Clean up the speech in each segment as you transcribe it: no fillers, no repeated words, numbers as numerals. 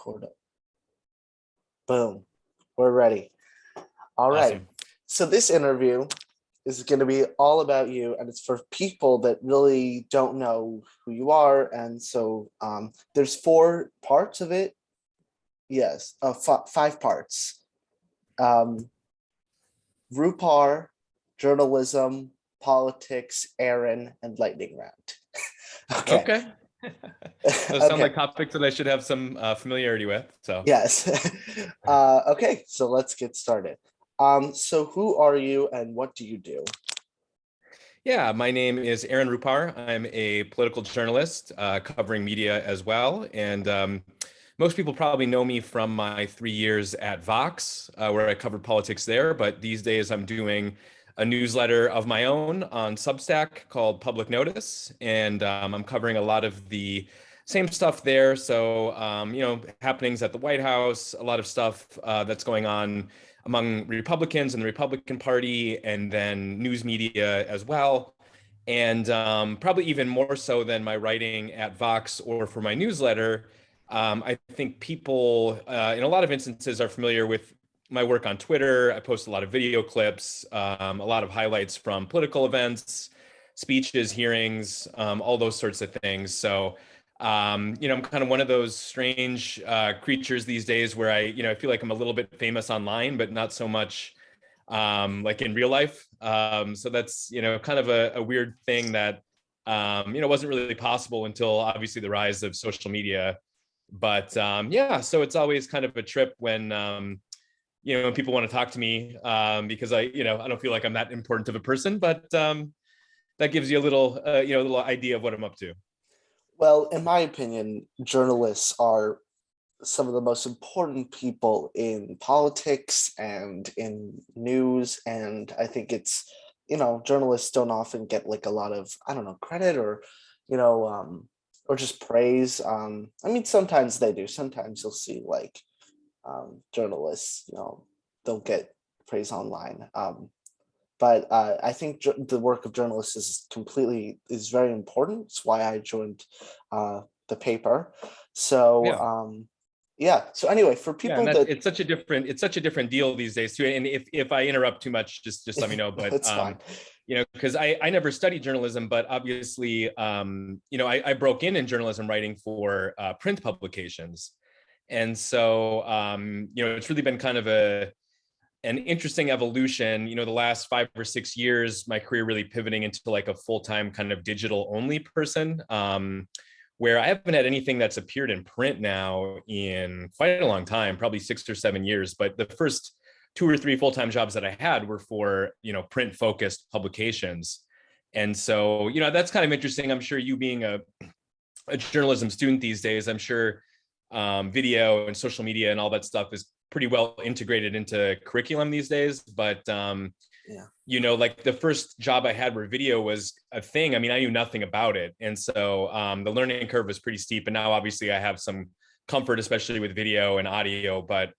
Record it. Boom. We're ready. All right. Awesome. So this interview is going to be all about you, and it's for people that really don't know who you are. And so there's 4 parts of it. Yes, 5 parts. Rupar, journalism, politics, Aaron, and lightning round. Okay. Those sound like topics that I should have some familiarity with. So yes. Okay, so let's get started. So who are you and what do you do? yeah, my name is Aaron Rupar. I'm a political journalist covering media as well. And most people probably know me from my 3 years at Vox, where I covered politics there. But these days I'm doing a newsletter of my own on Substack called Public Notice. And I'm covering a lot of the same stuff there. So, happenings at the White House, a lot of stuff that's going on among Republicans and the Republican Party, and then news media as well. And probably even more so than my writing at Vox or for my newsletter, I think people in a lot of instances are familiar with my work on Twitter. I post a lot of video clips, a lot of highlights from political events, speeches, hearings, all those sorts of things. So, I'm kind of one of those strange creatures these days where I feel like I'm a little bit famous online, but not so much like in real life. So that's, kind of a weird thing that, wasn't really possible until obviously the rise of social media. But so it's always kind of a trip when, when people want to talk to me because I don't feel like I'm that important of a person, but that gives you a little, a little idea of what I'm up to. Well, in my opinion, journalists are some of the most important people in politics and in news. And I think it's, journalists don't often get like a lot of, I don't know, credit or, or just praise. I mean, sometimes they do. Sometimes you'll see like journalists, they'll get praise online. But I think the work of journalists is very important. It's why I joined the paper. So So anyway, for people it's such a different deal these days too. And if I interrupt too much, just let me know. But it's fine. Because I never studied journalism, but obviously, I broke in journalism writing for print publications, and so it's really been kind of an interesting evolution. The last 5 or 6 years, my career really pivoting into like a full-time kind of digital only person, where I haven't had anything that's appeared in print now in quite a long time, probably 6 or 7 years. But the first 2 or 3 full-time jobs that I had were for, print-focused publications. And so, that's kind of interesting. I'm sure you being a journalism student these days, I'm sure video and social media and all that stuff is pretty well integrated into curriculum these days. But like the first job I had where video was a thing, I mean, I knew nothing about it. And so the learning curve was pretty steep. And now obviously I have some comfort, especially with video and audio, but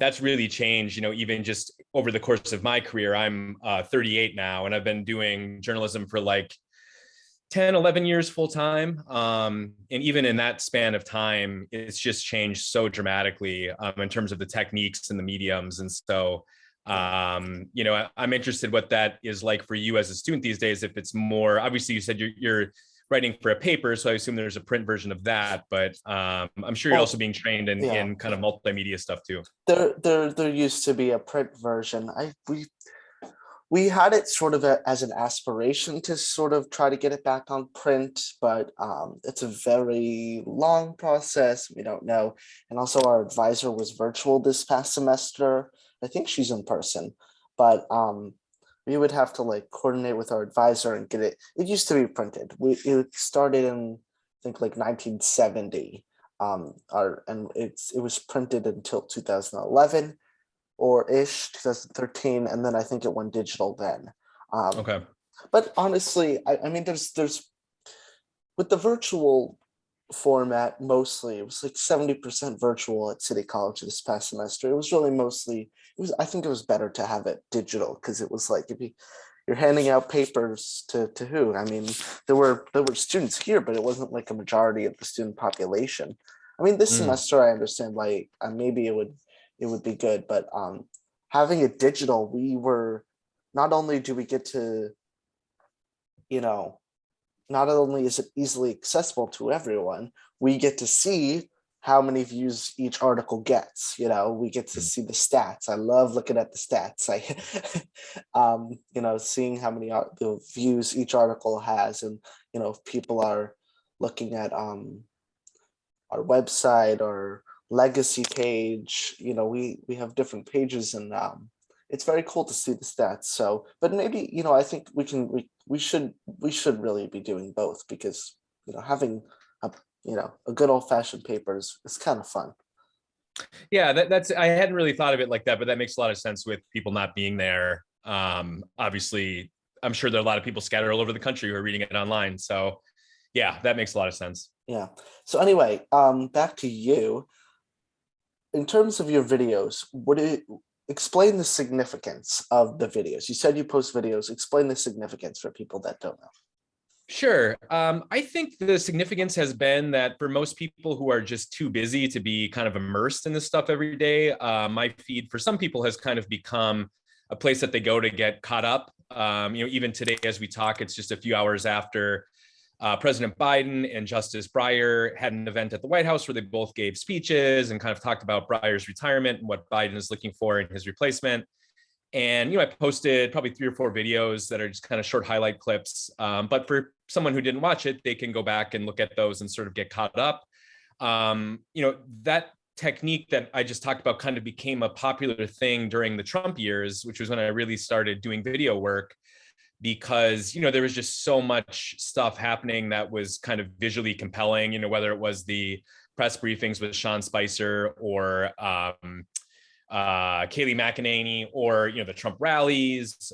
that's really changed, even just over the course of my career. I'm 38 now, and I've been doing journalism for like 10, 11 years full time. And even in that span of time, it's just changed so dramatically in terms of the techniques and the mediums. And so, I'm interested what that is like for you as a student these days. If it's more, obviously you said you're writing for a paper, so I assume there's a print version of that, but I'm sure you're also being trained in kind of multimedia stuff too. There used to be a print version. We had it sort of as an aspiration to sort of try to get it back on print, but it's a very long process. We don't know. And also our advisor was virtual this past semester. I think she's in person, but we would have to like coordinate with our advisor and get it. It used to be printed. It started in, I think, like 1970. It was printed until 2011 or ish, 2013, and then I think it went digital then. Okay. But honestly, I mean, there's with the virtual format, mostly it was like 70% virtual at City College this past semester. It was really I think it was better to have it digital, because it was like you're handing out papers to who? I mean, there were students here, but it wasn't like a majority of the student population. I mean, this Mm. semester I understand why maybe it would be good, but having it digital, we were not only do we get to, you know, not only is it easily accessible to everyone, we get to see how many views each article gets. We get to Mm. see the stats. I love looking at the stats. Seeing how many the views each article has, and if people are looking at our website or legacy page. We have different pages, and it's very cool to see the stats. So, but maybe I think we should really be doing both, because having a good old fashioned paper is kind of fun. Yeah, that's I hadn't really thought of it like that, but that makes a lot of sense with people not being there. Obviously, I'm sure there are a lot of people scattered all over the country who are reading it online. So yeah, that makes a lot of sense. Yeah. So anyway, back to you. In terms of your videos, explain the significance of the videos? You said you post videos. Explain the significance for people that don't know. Sure. I think the significance has been that for most people who are just too busy to be kind of immersed in this stuff every day, my feed for some people has kind of become a place that they go to get caught up. Even today as we talk, it's just a few hours after President Biden and Justice Breyer had an event at the White House where they both gave speeches and kind of talked about Breyer's retirement and what Biden is looking for in his replacement. And I posted probably 3 or 4 videos that are just kind of short highlight clips. But for someone who didn't watch it, they can go back and look at those and sort of get caught up. That technique that I just talked about kind of became a popular thing during the Trump years, which was when I really started doing video work, because there was just so much stuff happening that was kind of visually compelling. Whether it was the press briefings with Sean Spicer or Kayleigh McEnany, or the Trump rallies,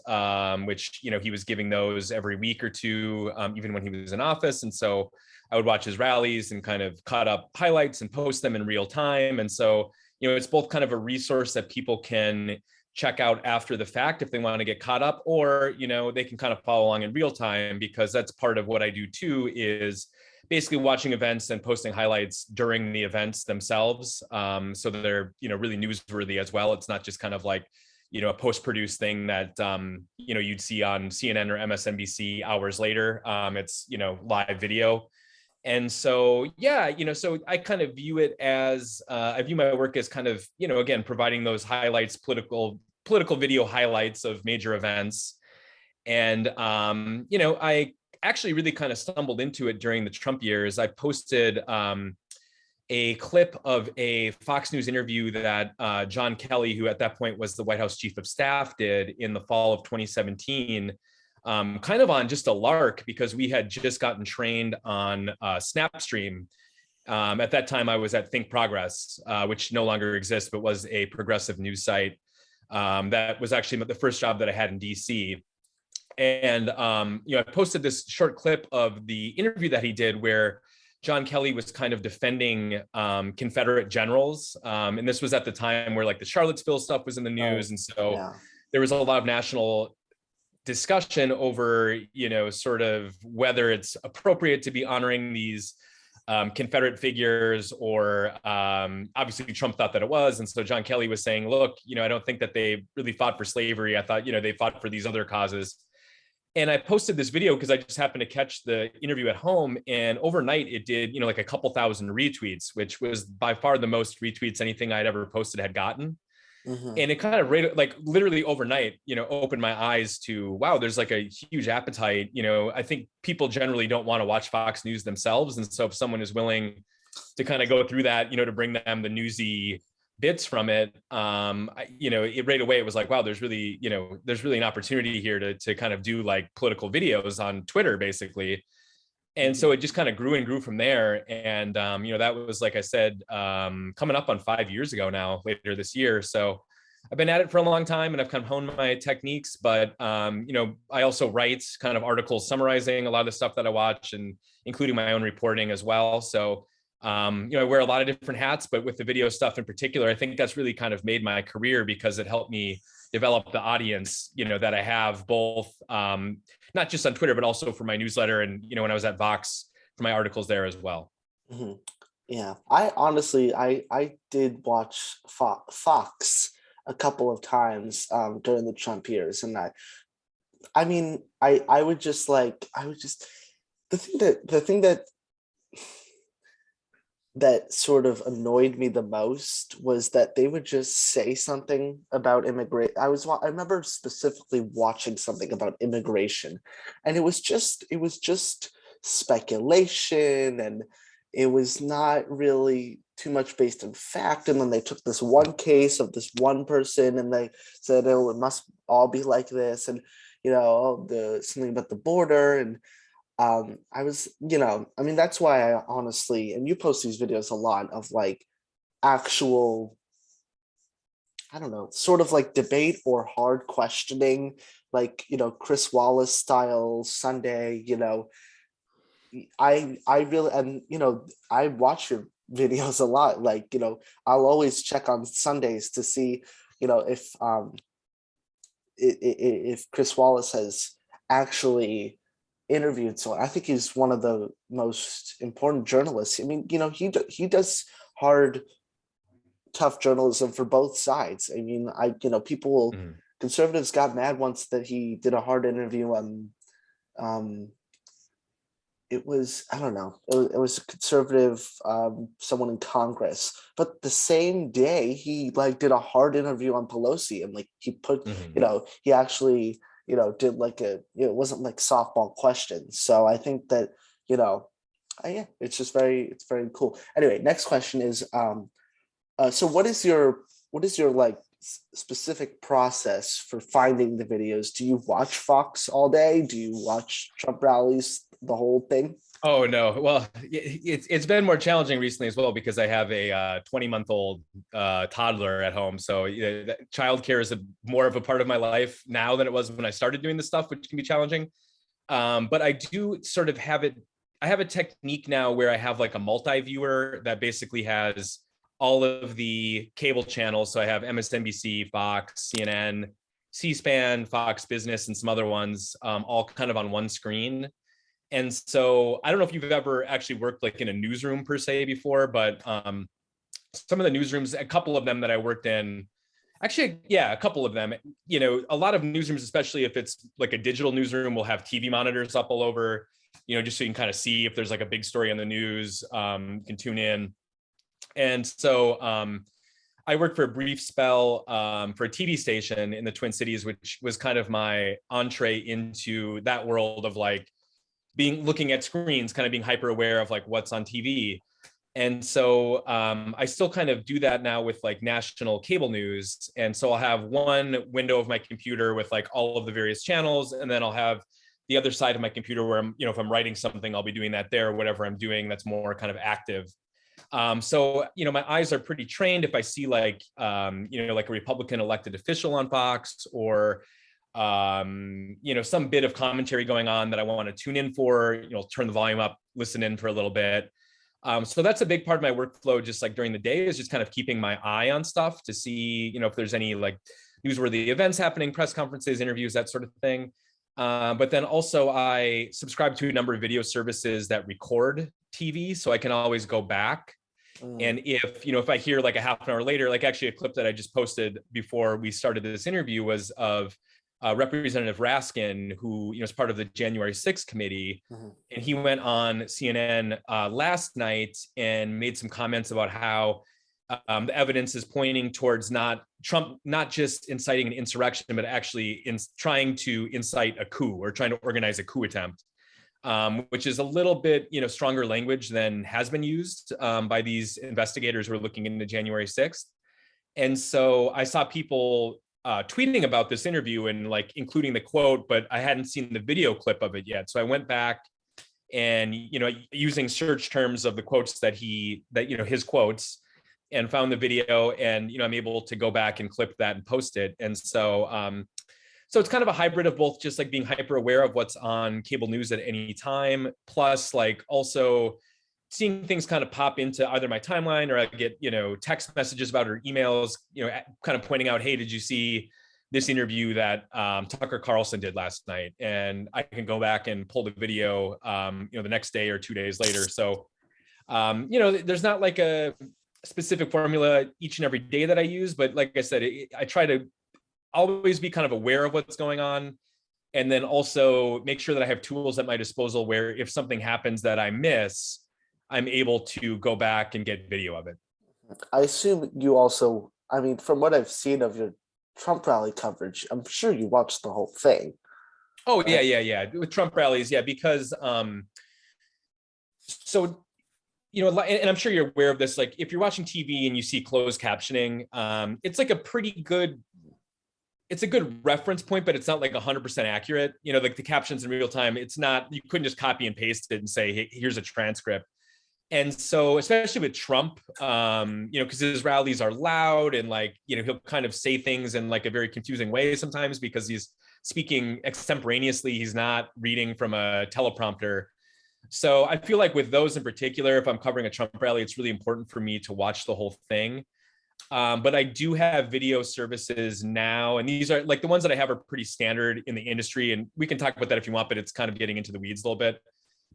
which he was giving those every week or two, even when he was in office. And so I would watch his rallies and kind of cut up highlights and post them in real time. And so it's both kind of a resource that people can check out after the fact if they want to get caught up, or they can kind of follow along in real time, because that's part of what I do too, is basically watching events and posting highlights during the events themselves, so that they're really newsworthy as well. It's not just kind of like a post-produced thing that you'd see on CNN or MSNBC hours later. It's live video. And so so I kind of view it as I view my work as kind of again providing those highlights, political video highlights of major events. And I actually really kind of stumbled into it during the Trump years. I posted a clip of a Fox News interview that John Kelly, who at that point was the White House Chief of Staff, did in the fall of 2017, kind of on just a lark, because we had just gotten trained on Snapstream. At that time, I was at Think Progress, which no longer exists, but was a progressive news site. That was actually the first job that I had in DC. And I posted this short clip of the interview that he did, where John Kelly was kind of defending Confederate generals. And this was at the time where like the Charlottesville stuff was in the news. And so Yeah. there was a lot of national discussion over, sort of whether it's appropriate to be honoring these Confederate figures, or obviously Trump thought that it was. And so John Kelly was saying, look, I don't think that they really fought for slavery. I thought, they fought for these other causes. And I posted this video because I just happened to catch the interview at home, and overnight it did, like a couple thousand retweets, which was by far the most retweets anything I'd ever posted had gotten. Mm-hmm. And it kind of like literally overnight, opened my eyes to, wow, there's like a huge appetite. I think people generally don't want to watch Fox News themselves. And so if someone is willing to kind of go through that, to bring them the newsy bits from it, it right away, it was like, wow, there's really an opportunity here to kind of do like political videos on Twitter, basically. And so it just kind of grew and grew from there. And, that was, like I said, coming up on 5 years ago now, later this year. So I've been at it for a long time, and I've kind of honed my techniques, but, I also write kind of articles summarizing a lot of the stuff that I watch, and including my own reporting as well. So, I wear a lot of different hats, but with the video stuff in particular, I think that's really kind of made my career, because it helped me develop the audience, that I have, both not just on Twitter, but also for my newsletter, and when I was at Vox for my articles there as well. Mm-hmm. Yeah, I honestly, I did watch Fox a couple of times during the Trump years, and I mean, I would just like, I would just the thing that sort of annoyed me the most was that they would just say something about immigration. I remember specifically watching something about immigration, and it was just speculation, and it was not really too much based in fact. And then they took this one case of this one person, and they said, "Oh, it must all be like this," and the something about the border. And I was, I mean, that's why I honestly, and you post these videos a lot of like actual, I don't know, sort of like debate or hard questioning, like, Chris Wallace style Sunday. I really, and I watch your videos a lot. Like, I'll always check on Sundays to see, if Chris Wallace has actually interviewed someone. I think he's one of the most important journalists. I mean, he does hard, tough journalism for both sides. I mean, Mhm. conservatives got mad once that he did a hard interview on um it was, I don't know, it was a conservative, someone in Congress, but the same day he like did a hard interview on Pelosi, and like he put, Mhm. he actually, did like it wasn't like softball questions. So I think that, you know yeah, it's very cool. Anyway, next question is, so what is your like specific process for finding the videos? Do you watch Fox all day? Do you watch Trump rallies, the whole thing? Oh no. Well, it's been more challenging recently as well because I have a 20-month-old toddler at home. So childcare is more of a part of my life now than it was when I started doing this stuff, which can be challenging. But I do sort of have it. I have a technique now where I have like a multi-viewer that basically has all of the cable channels. So I have MSNBC, Fox, CNN, C-SPAN, Fox Business, and some other ones, all kind of on one screen. And so I don't know if you've ever actually worked like in a newsroom per se before, but some of the newsrooms, a couple of them that I worked in, actually, yeah, a couple of them, a lot of newsrooms, especially if it's like a digital newsroom, will have TV monitors up all over, just so you can kind of see if there's like a big story on the news, you can tune in. And so I worked for a brief spell for a TV station in the Twin Cities, which was kind of my entree into that world of like looking at screens, kind of being hyper aware of like what's on TV. And so I still kind of do that now with like national cable news. And so I'll have one window of my computer with like all of the various channels, and then I'll have the other side of my computer where if I'm writing something, I'll be doing that there, whatever I'm doing that's more kind of active. So my eyes are pretty trained. If I see like like a Republican elected official on Fox, or some bit of commentary going on that I want to tune in for, turn the volume up, listen in for a little bit. So that's a big part of my workflow, just like during the day, is just kind of keeping my eye on stuff to see, if there's any like newsworthy events happening, press conferences, interviews, that sort of thing. But then also I subscribe to a number of video services that record TV, so I can always go back. Mm, And if I hear like a half an hour later, like actually a clip that I just posted before we started this interview was of Representative Raskin, who is part of the January 6th committee, mhm. and he went on CNN last night and made some comments about how the evidence is pointing towards Trump not just inciting an insurrection, but actually trying to incite a coup or trying to organize a coup attempt, which is a little bit stronger language than has been used by these investigators who are looking into January 6th. And so I saw people tweeting about this interview and like including the quote, but I hadn't seen the video clip of it yet. So I went back and using search terms of the quotes that his quotes, and found the video, and I'm able to go back and clip that and post it. And so it's kind of a hybrid of both just like being hyper aware of what's on cable news at any time, plus like also seeing things kind of pop into either my timeline, or I get, text messages about, or emails, kind of pointing out, hey, did you see this interview that Tucker Carlson did last night? And I can go back and pull the video, the next day or 2 days later. So There's not like a specific formula each and every day that I use, but like I said, I try to always be kind of aware of what's going on, and then also make sure that I have tools at my disposal where if something happens that I miss, I'm able to go back and get video of it. I assume you also, I mean, from what I've seen of your Trump rally coverage, I'm sure you watched the whole thing. Oh yeah, Right? yeah. With Trump rallies, yeah, because so and I'm sure you're aware of this. Like, if you're watching TV and you see closed captioning, it's like a pretty good. It's a good reference point, but it's not like 100% accurate. Like the captions in real time, it's not. You couldn't just copy and paste it and say, "Hey, here's a transcript." And so, especially with Trump, because his rallies are loud and like, he'll kind of say things in like a very confusing way sometimes because he's speaking extemporaneously. He's not reading from a teleprompter. So I feel like with those in particular, if I'm covering a Trump rally, it's really important for me to watch the whole thing. But I do have video services now, and these are like the ones that I have are pretty standard in the industry. And we can talk about that if you want, but it's kind of getting into the weeds a little bit.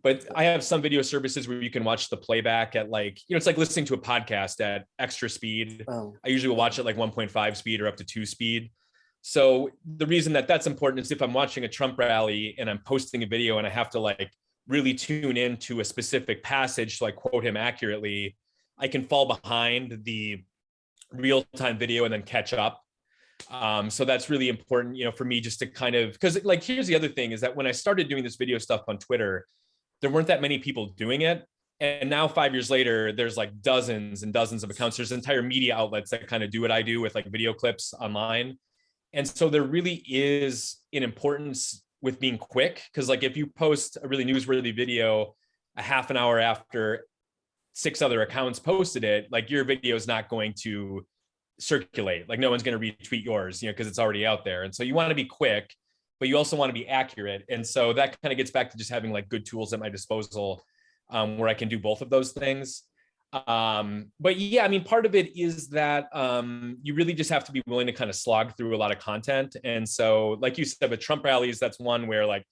But I have some video services where you can watch the playback at like, it's like listening to a podcast at extra speed. Oh, I usually will watch at like 1.5 speed or up to 2 speed. So the reason that that's important is if I'm watching a Trump rally and I'm posting a video and I have to like really tune into a specific passage to like quote him accurately, I can fall behind the real-time video and then catch up. So that's really important, for me just to kind of, because like, here's the other thing is that when I started doing this video stuff on Twitter, there weren't that many people doing it. And now 5 years later, there's like dozens and dozens of accounts. There's entire media outlets that kind of do what I do with like video clips online. And so there really is an importance with being quick. Cause like if you post a really newsworthy video a half an hour after 6 other accounts posted it, like your video is not going to circulate. Like no one's going to retweet yours, because it's already out there. And so you want to be quick, but you also want to be accurate. And so that kind of gets back to just having like good tools at my disposal, where I can do both of those things. But yeah, I mean, part of it is that you really just have to be willing to kind of slog through a lot of content. And so, like you said, with Trump rallies, that's one where like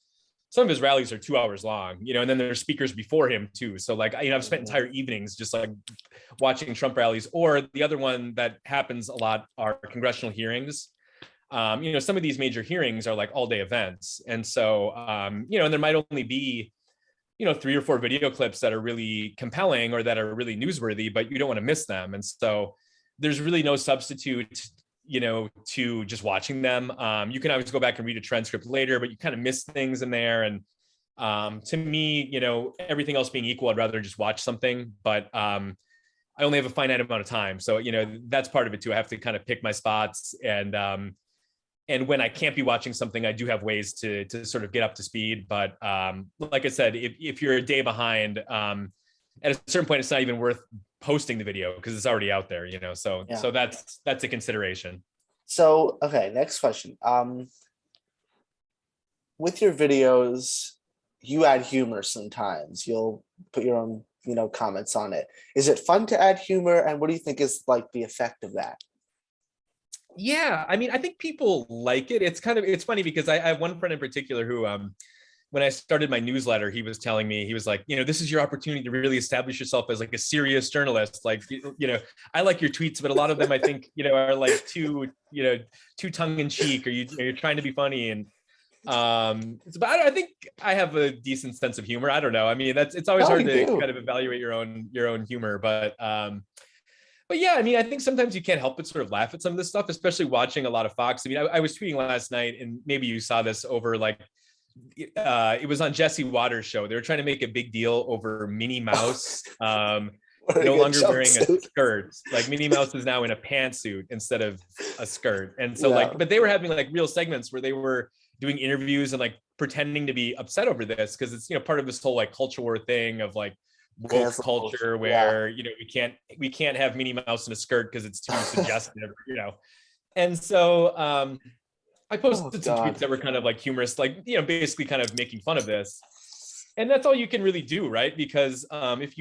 some of his rallies are 2 hours long, and then there's speakers before him too. So like, I've spent entire evenings just like watching Trump rallies. Or the other one that happens a lot are congressional hearings. Some of these major hearings are like all day events. And so, and there might only be, 3 or 4 video clips that are really compelling or that are really newsworthy, but you don't want to miss them. And so there's really no substitute, to just watching them. You can always go back and read a transcript later, but you kind of miss things in there. And to me, everything else being equal, I'd rather just watch something, but I only have a finite amount of time. So, that's part of it too. I have to kind of pick my spots, and when I can't be watching something, I do have ways to sort of get up to speed. But like I said, if you're a day behind, at a certain point, it's not even worth posting the video because it's already out there, So yeah. so that's a consideration. So, okay, next question. With your videos, you add humor sometimes. You'll put your own, comments on it. Is it fun to add humor? And what do you think is like the effect of that? Yeah, I mean, I think people like it. It's funny because I have one friend in particular who, when I started my newsletter, he was telling me, he was like, this is your opportunity to really establish yourself as like a serious journalist. Like, I like your tweets, but a lot of them I think, are like too tongue in cheek, or you're trying to be funny. And I think I have a decent sense of humor. I don't know. I mean, it's always hard to kind of evaluate your own humor, but yeah, I mean, I think sometimes you can't help but sort of laugh at some of this stuff, especially watching a lot of Fox. I mean, I was tweeting last night, and maybe you saw this over like, it was on Jesse Waters' show. They were trying to make a big deal over Minnie Mouse no longer wearing a skirt. Like Minnie Mouse is now in a pantsuit instead of a skirt. And so but they were having like real segments where they were doing interviews and like pretending to be upset over this because it's, part of this whole like culture war thing of like woke culture where we can't have Minnie Mouse in a skirt because it's too suggestive, And so I posted some tweets that were kind of like humorous, like basically kind of making fun of this, and that's all you can really do, right? Because if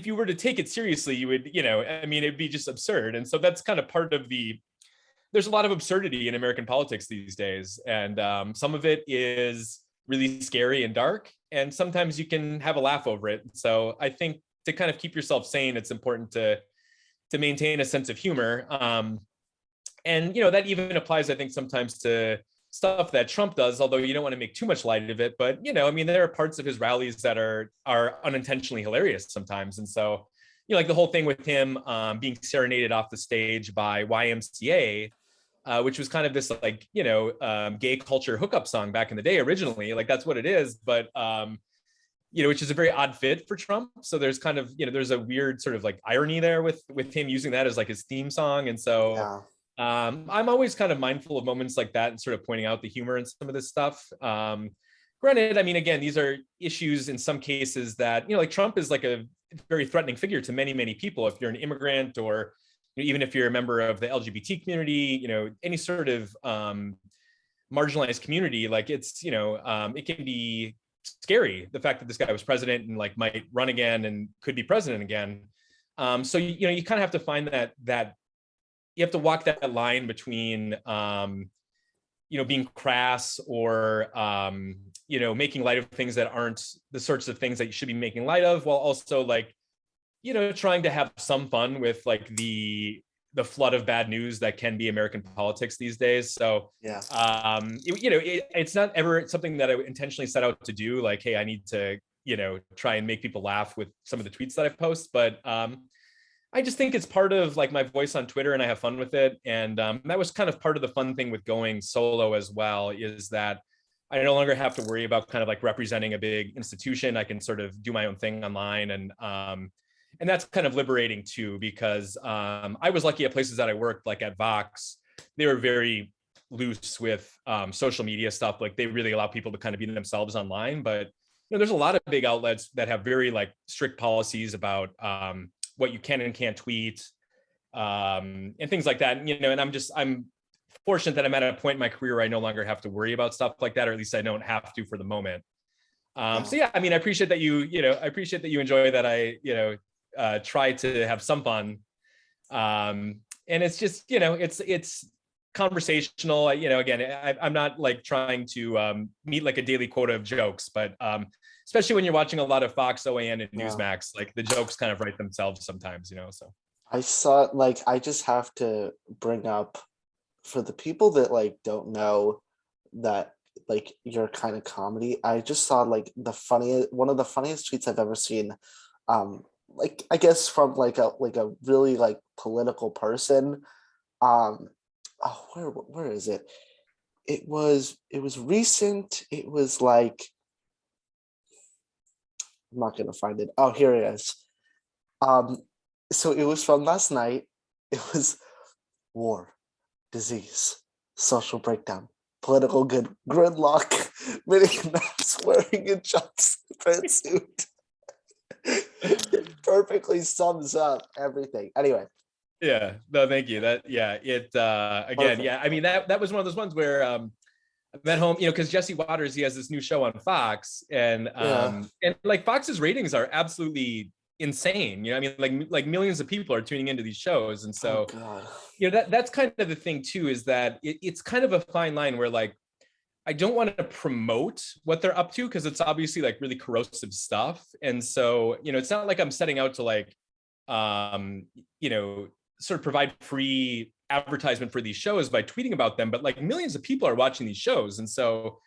you were to take it seriously, you would, I mean, it'd be just absurd. And so that's kind of part of there's a lot of absurdity in American politics these days, and some of it is really scary and dark, and sometimes you can have a laugh over it. So I think to kind of keep yourself sane, it's important to maintain a sense of humor. And that even applies, I think, sometimes to stuff that Trump does, although you don't want to make too much light of it. But I mean, there are parts of his rallies that are unintentionally hilarious sometimes. And so, like the whole thing with him being serenaded off the stage by YMCA, which was kind of this like gay culture hookup song back in the day originally. Like that's what it is, but which is a very odd fit for Trump. So there's kind of there's a weird sort of like irony there with him using that as like his theme song. And so Yeah. I'm always kind of mindful of moments like that and sort of pointing out the humor in some of this stuff. Granted, I mean, again, these are issues in some cases that like Trump is like a very threatening figure to many, many people. If you're an immigrant or even if you're a member of the LGBT community, any sort of marginalized community, like it's it can be scary, the fact that this guy was president and like might run again and could be president again. So you kind of have to find that you have to walk that line between being crass or making light of things that aren't the sorts of things that you should be making light of, while also like trying to have some fun with like the flood of bad news that can be American politics these days. So Yeah. it's not ever something that I intentionally set out to do, like, hey, I need to try and make people laugh with some of the tweets that I post, but I just think it's part of like my voice on Twitter and I have fun with it. And that was kind of part of the fun thing with going solo as well, is that I no longer have to worry about kind of like representing a big institution. I can sort of do my own thing online, and that's kind of liberating too, because I was lucky at places that I worked, like at Vox, they were very loose with social media stuff. Like they really allow people to kind of be themselves online. But there's a lot of big outlets that have very like strict policies about what you can and can't tweet, and things like that. And I'm fortunate that I'm at a point in my career where I no longer have to worry about stuff like that, or at least I don't have to for the moment. So yeah, I mean, I appreciate that you enjoy that. I try to have some fun. And it's just, it's conversational. Again, I'm not like trying to meet like a daily quota of jokes, but especially when you're watching a lot of Fox, OAN, and Newsmax, like the jokes kind of write themselves sometimes, so. I saw, like, I just have to bring up, for the people that like don't know that like your kind of comedy, I just saw like one of the funniest tweets I've ever seen. Like I guess from like a really like political person. Oh, where is it? It was recent. It was like, I'm not gonna find it. Oh, here it is. So it was from last night. It was war, disease, social breakdown, political gridlock, Minnie Mouse wearing a jumpsuit suit. It perfectly sums up everything. Anyway. Yeah, no, thank you. Again, perfect. Yeah, I mean, that was one of those ones where I'm at home, because Jesse Waters, he has this new show on Fox, and like Fox's ratings are absolutely insane. I mean, like millions of people are tuning into these shows, and so that's kind of the thing too, is that it's kind of a fine line where like I don't want to promote what they're up to, because it's obviously like really corrosive stuff, and so it's not like I'm setting out to like sort of provide free advertisement for these shows by tweeting about them, but like millions of people are watching these shows, and so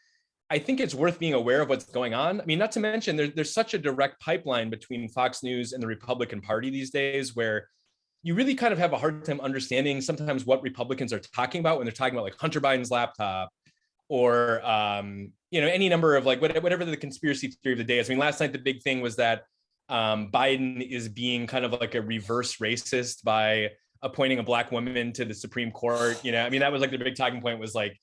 I think it's worth being aware of what's going on. I mean, not to mention there's such a direct pipeline between Fox News and the Republican Party these days, where you really kind of have a hard time understanding sometimes what Republicans are talking about when they're talking about like Hunter Biden's laptop, or any number of like whatever the conspiracy theory of the day is. I mean, last night the big thing was that Biden is being kind of like a reverse racist by appointing a Black woman to the Supreme Court. I mean, that was like the big talking point, was like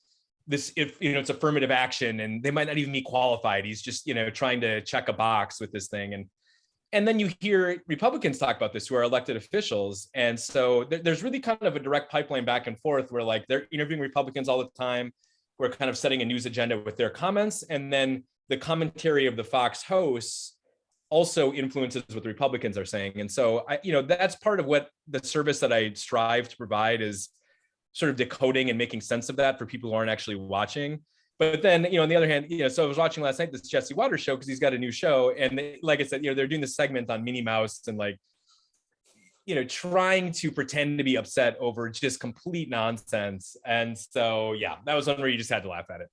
this, if it's affirmative action and they might not even be qualified. He's just trying to check a box with this thing. And then you hear Republicans talk about this, who are elected officials. And so there's really kind of a direct pipeline back and forth, where like they're interviewing Republicans all the time, who are kind of setting a news agenda with their comments. And then the commentary of the Fox hosts also influences what the Republicans are saying. And so that's part of what the service that I strive to provide, is sort of decoding and making sense of that for people who aren't actually watching. But then, on the other hand, so I was watching last night this Jesse Waters show because he's got a new show, and like I said, they're doing this segment on Minnie Mouse and like, trying to pretend to be upset over just complete nonsense. And so, yeah, that was one where you just had to laugh at it.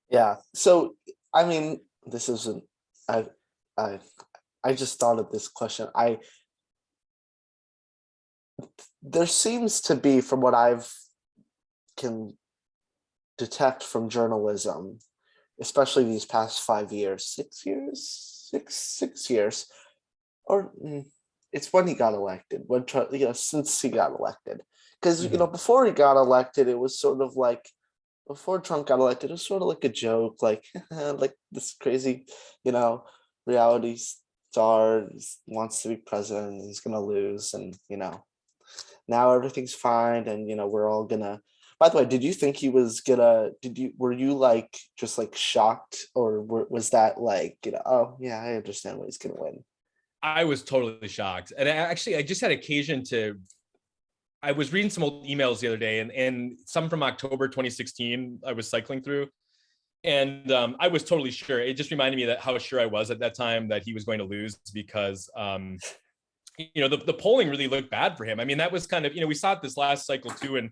Yeah. So, I mean, this isn't. I, I, I just thought of this question. There seems to be, from what I've can detect from journalism, especially these past 5 years, 6 years, 6 years, or it's when he got elected, when Trump, since he got elected, because before he got elected, it was sort of like, before Trump got elected, it was sort of like a joke, like like this crazy, reality star wants to be president, and he's gonna lose, and now everything's fine, and we're all gonna. By the way, did you think he was gonna? Were you like just like shocked, or was that like oh yeah, I understand what he's gonna win? I was totally shocked, and I just had occasion to. I was reading some old emails the other day, and some from October 2016. I was cycling through, and I was totally sure. It just reminded me that how sure I was at that time that he was going to lose because the polling really looked bad for him. I mean, that was kind of, we saw it this last cycle too in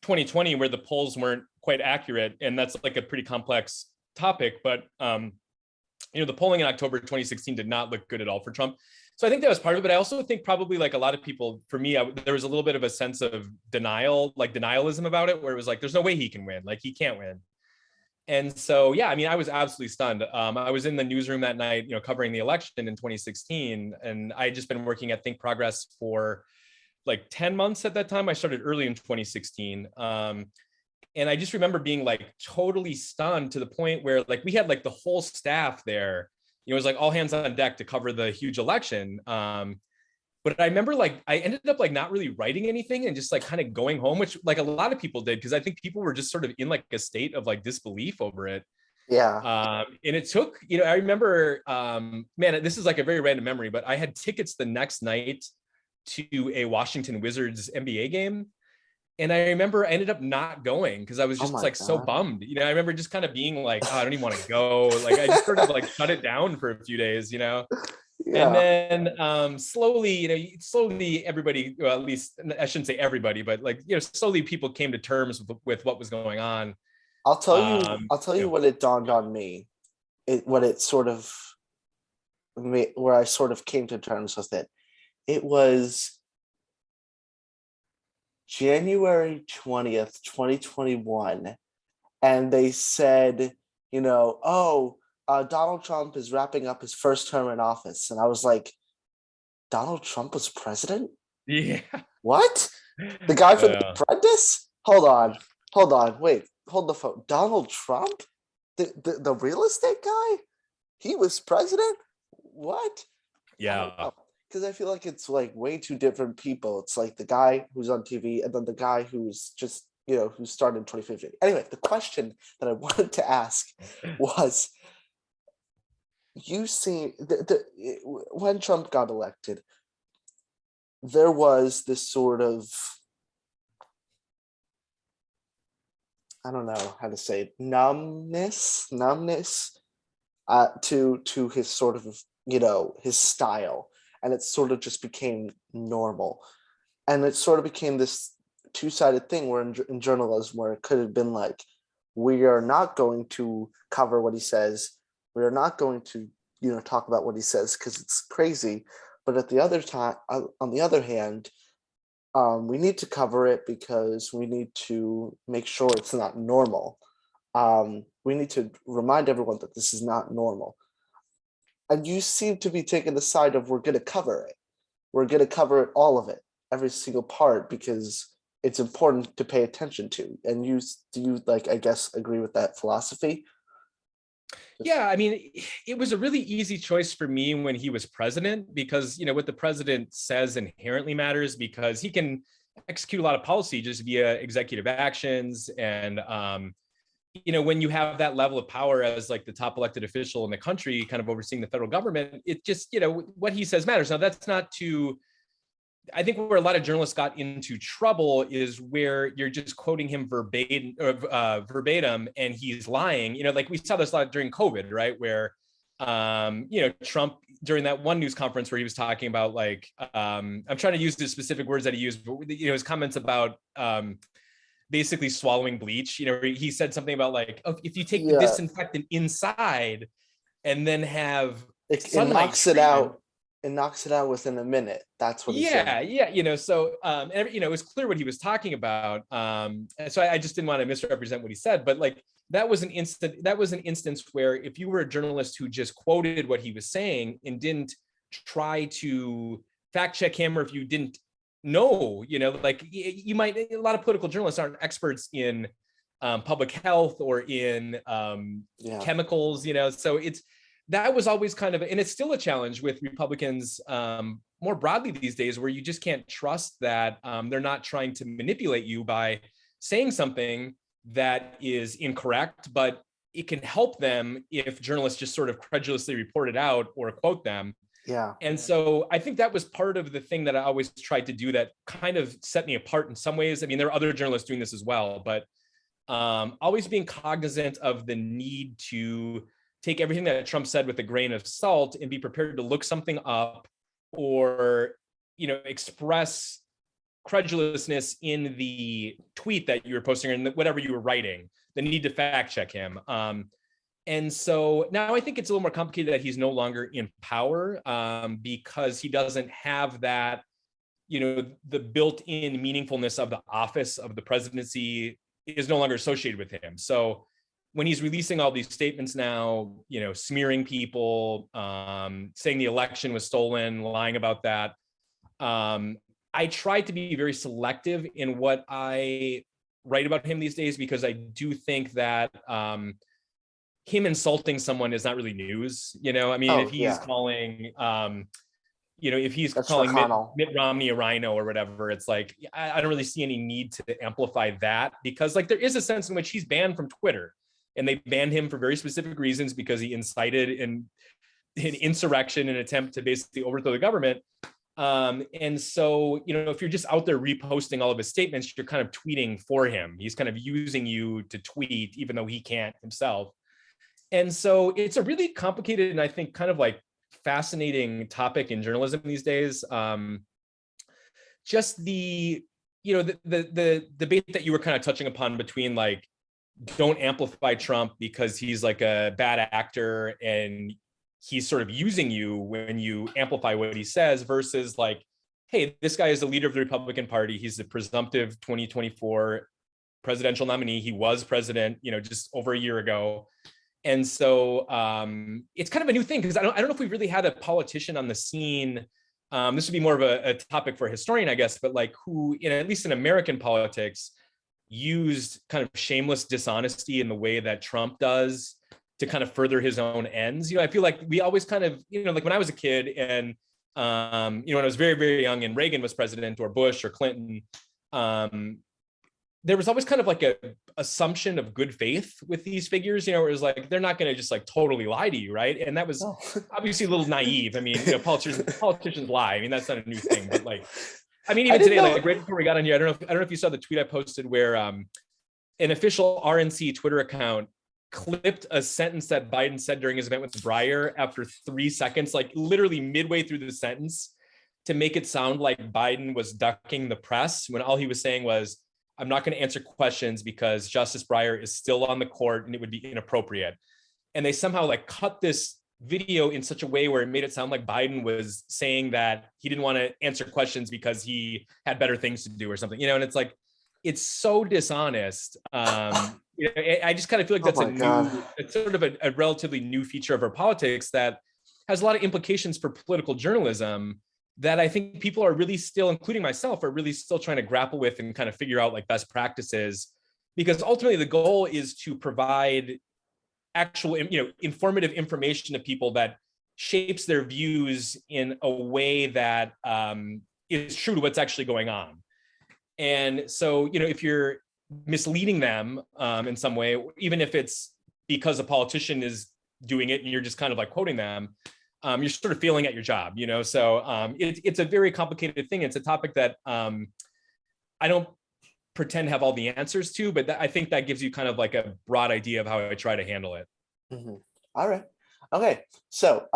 2020 where the polls weren't quite accurate, and that's like a pretty complex topic. But the polling in October 2016 did not look good at all for Trump. So I think that was part of it. But I also think probably like a lot of people, for me, there was a little bit of a sense of denialism about it, where it was like, there's no way he can win. Like, he can't win. And so, yeah, I mean, I was absolutely stunned. I was in the newsroom that night, covering the election in 2016, and I had just been working at Think Progress for like 10 months at that time. I started early in 2016. And I just remember being like totally stunned to the point where like we had like the whole staff there. It was like all hands on deck to cover the huge election. But I remember like I ended up like not really writing anything and just like kind of going home, which like a lot of people did, because I think people were just sort of in like a state of like disbelief over it. Yeah. And it took, I remember, man, this is like a very random memory, but I had tickets the next night to a Washington Wizards NBA game. And I remember I ended up not going because I was Oh just my like so God. bemmed. I remember just kind of being like, oh, I don't even want to go. Like I just sort of like shut it down for a few days. And Yeah. then slowly everybody, well, at least I shouldn't say everybody, but like, slowly people came to terms with what was going on. I'll tell you what it dawned on me. What it sort of where I sort of came to terms with it. It was January 20th, 2021. And they said, Donald Trump is wrapping up his first term in office. And I was like, Donald Trump was president? Yeah. What? The guy from The Apprentice? Hold on, wait, hold the phone. Donald Trump? The real estate guy? He was president? What? Yeah. Because I feel like it's like way two different people. It's like the guy who's on TV and then the guy who's just, who started in 2015. Anyway, the question that I wanted to ask was, you see, when Trump got elected, there was this sort of, I don't know how to say it, numbness to his sort of, his style. And it sort of just became normal. And it sort of became this two-sided thing where in journalism, where it could have been like, we are not going to cover what he says. We are not going to, talk about what he says because it's crazy. But at the other time, on the other hand, we need to cover it because we need to make sure it's not normal. We need to remind everyone that this is not normal. And you seem to be taking the side of we're going to cover it. We're going to cover it, all of it, every single part, because it's important to pay attention to. And do you like, I guess, agree with that philosophy? Yeah, I mean, it was a really easy choice for me when he was president because, what the president says inherently matters because he can execute a lot of policy just via executive actions. And, when you have that level of power as like the top elected official in the country, kind of overseeing the federal government, it just, what he says matters. Now, that's not to I think where a lot of journalists got into trouble is where you're just quoting him verbatim, and he's lying. Like we saw this a lot during COVID, right? Where, Trump during that one news conference where he was talking about like, I'm trying to use the specific words that he used, but his comments about basically swallowing bleach. He said something about like, oh, if you take the Yeah, disinfectant inside and then have it sunlight knocks it treatment. out. It knocks it out within a minute. That's what he said. Yeah. So, it was clear what he was talking about. And so I just didn't want to misrepresent what he said, but like, that was an instance where if you were a journalist who just quoted what he was saying and didn't try to fact check him, or if you didn't know, like you might, a lot of political journalists aren't experts in public health or in chemicals, so that was always kind of, and it's still a challenge with Republicans more broadly these days, where you just can't trust that they're not trying to manipulate you by saying something that is incorrect, but it can help them if journalists just sort of credulously report it out or quote them. Yeah. And so I think that was part of the thing that I always tried to do that kind of set me apart in some ways. I mean, there are other journalists doing this as well, but always being cognizant of the need to take everything that Trump said with a grain of salt and be prepared to look something up or, express credulousness in the tweet that you were posting or whatever you were writing, the need to fact check him. And so now I think it's a little more complicated that he's no longer in power because he doesn't have that, the built-in meaningfulness of the office of the presidency is no longer associated with him. So when he's releasing all these statements now, smearing people, saying the election was stolen, lying about that, I try to be very selective in what I write about him these days, because I do think that him insulting someone is not really news. I mean, if he's calling, if he's That's calling Mitt Romney a rhino or whatever, it's like, I don't really see any need to amplify that, because like there is a sense in which he's banned from Twitter, and they banned him for very specific reasons because he incited an insurrection, an attempt to basically overthrow the government. And so, if you're just out there reposting all of his statements, you're kind of tweeting for him. He's kind of using you to tweet, even though he can't himself. And so it's a really complicated and I think kind of like fascinating topic in journalism these days. Just the debate that you were kind of touching upon between like, don't amplify Trump because he's like a bad actor and he's sort of using you when you amplify what he says, versus like, hey, this guy is the leader of the Republican Party. He's the presumptive 2024 presidential nominee. He was president, just over a year ago. And so it's kind of a new thing, because I don't know if we've really had a politician on the scene. This would be more of a topic for a historian, I guess, but like who, at least in American politics, used kind of shameless dishonesty in the way that Trump does to kind of further his own ends. I feel like we always kind of, like when I was a kid and, when I was very, very young and Reagan was president, or Bush or Clinton, there was always kind of like a assumption of good faith with these figures, where it was like, they're not going to just like totally lie to you. Right. And that was obviously a little naive. I mean, politicians lie. I mean, that's not a new thing, but like, I mean, even today, like right before we got on here, I don't know if you saw the tweet I posted where an official RNC Twitter account clipped a sentence that Biden said during his event with Breyer after 3 seconds, like literally midway through the sentence, to make it sound like Biden was ducking the press, when all he was saying was, I'm not going to answer questions because Justice Breyer is still on the court and it would be inappropriate. And they somehow like cut this video in such a way where it made it sound like Biden was saying that he didn't want to answer questions because he had better things to do or something, and it's like, it's so dishonest. I just kind of feel like that's it's sort of a relatively new feature of our politics that has a lot of implications for political journalism that I think people are really still, including myself, are really still trying to grapple with and kind of figure out like best practices, because ultimately the goal is to provide actual, informative information to people that shapes their views in a way that is true to what's actually going on. And so, if you're misleading them in some way, even if it's because a politician is doing it and you're just kind of like quoting them, you're sort of failing at your job, So it's a very complicated thing. It's a topic that I don't pretend to have all the answers to, but I think that gives you kind of like a broad idea of how I try to handle it. Mhm. All right. Okay. So,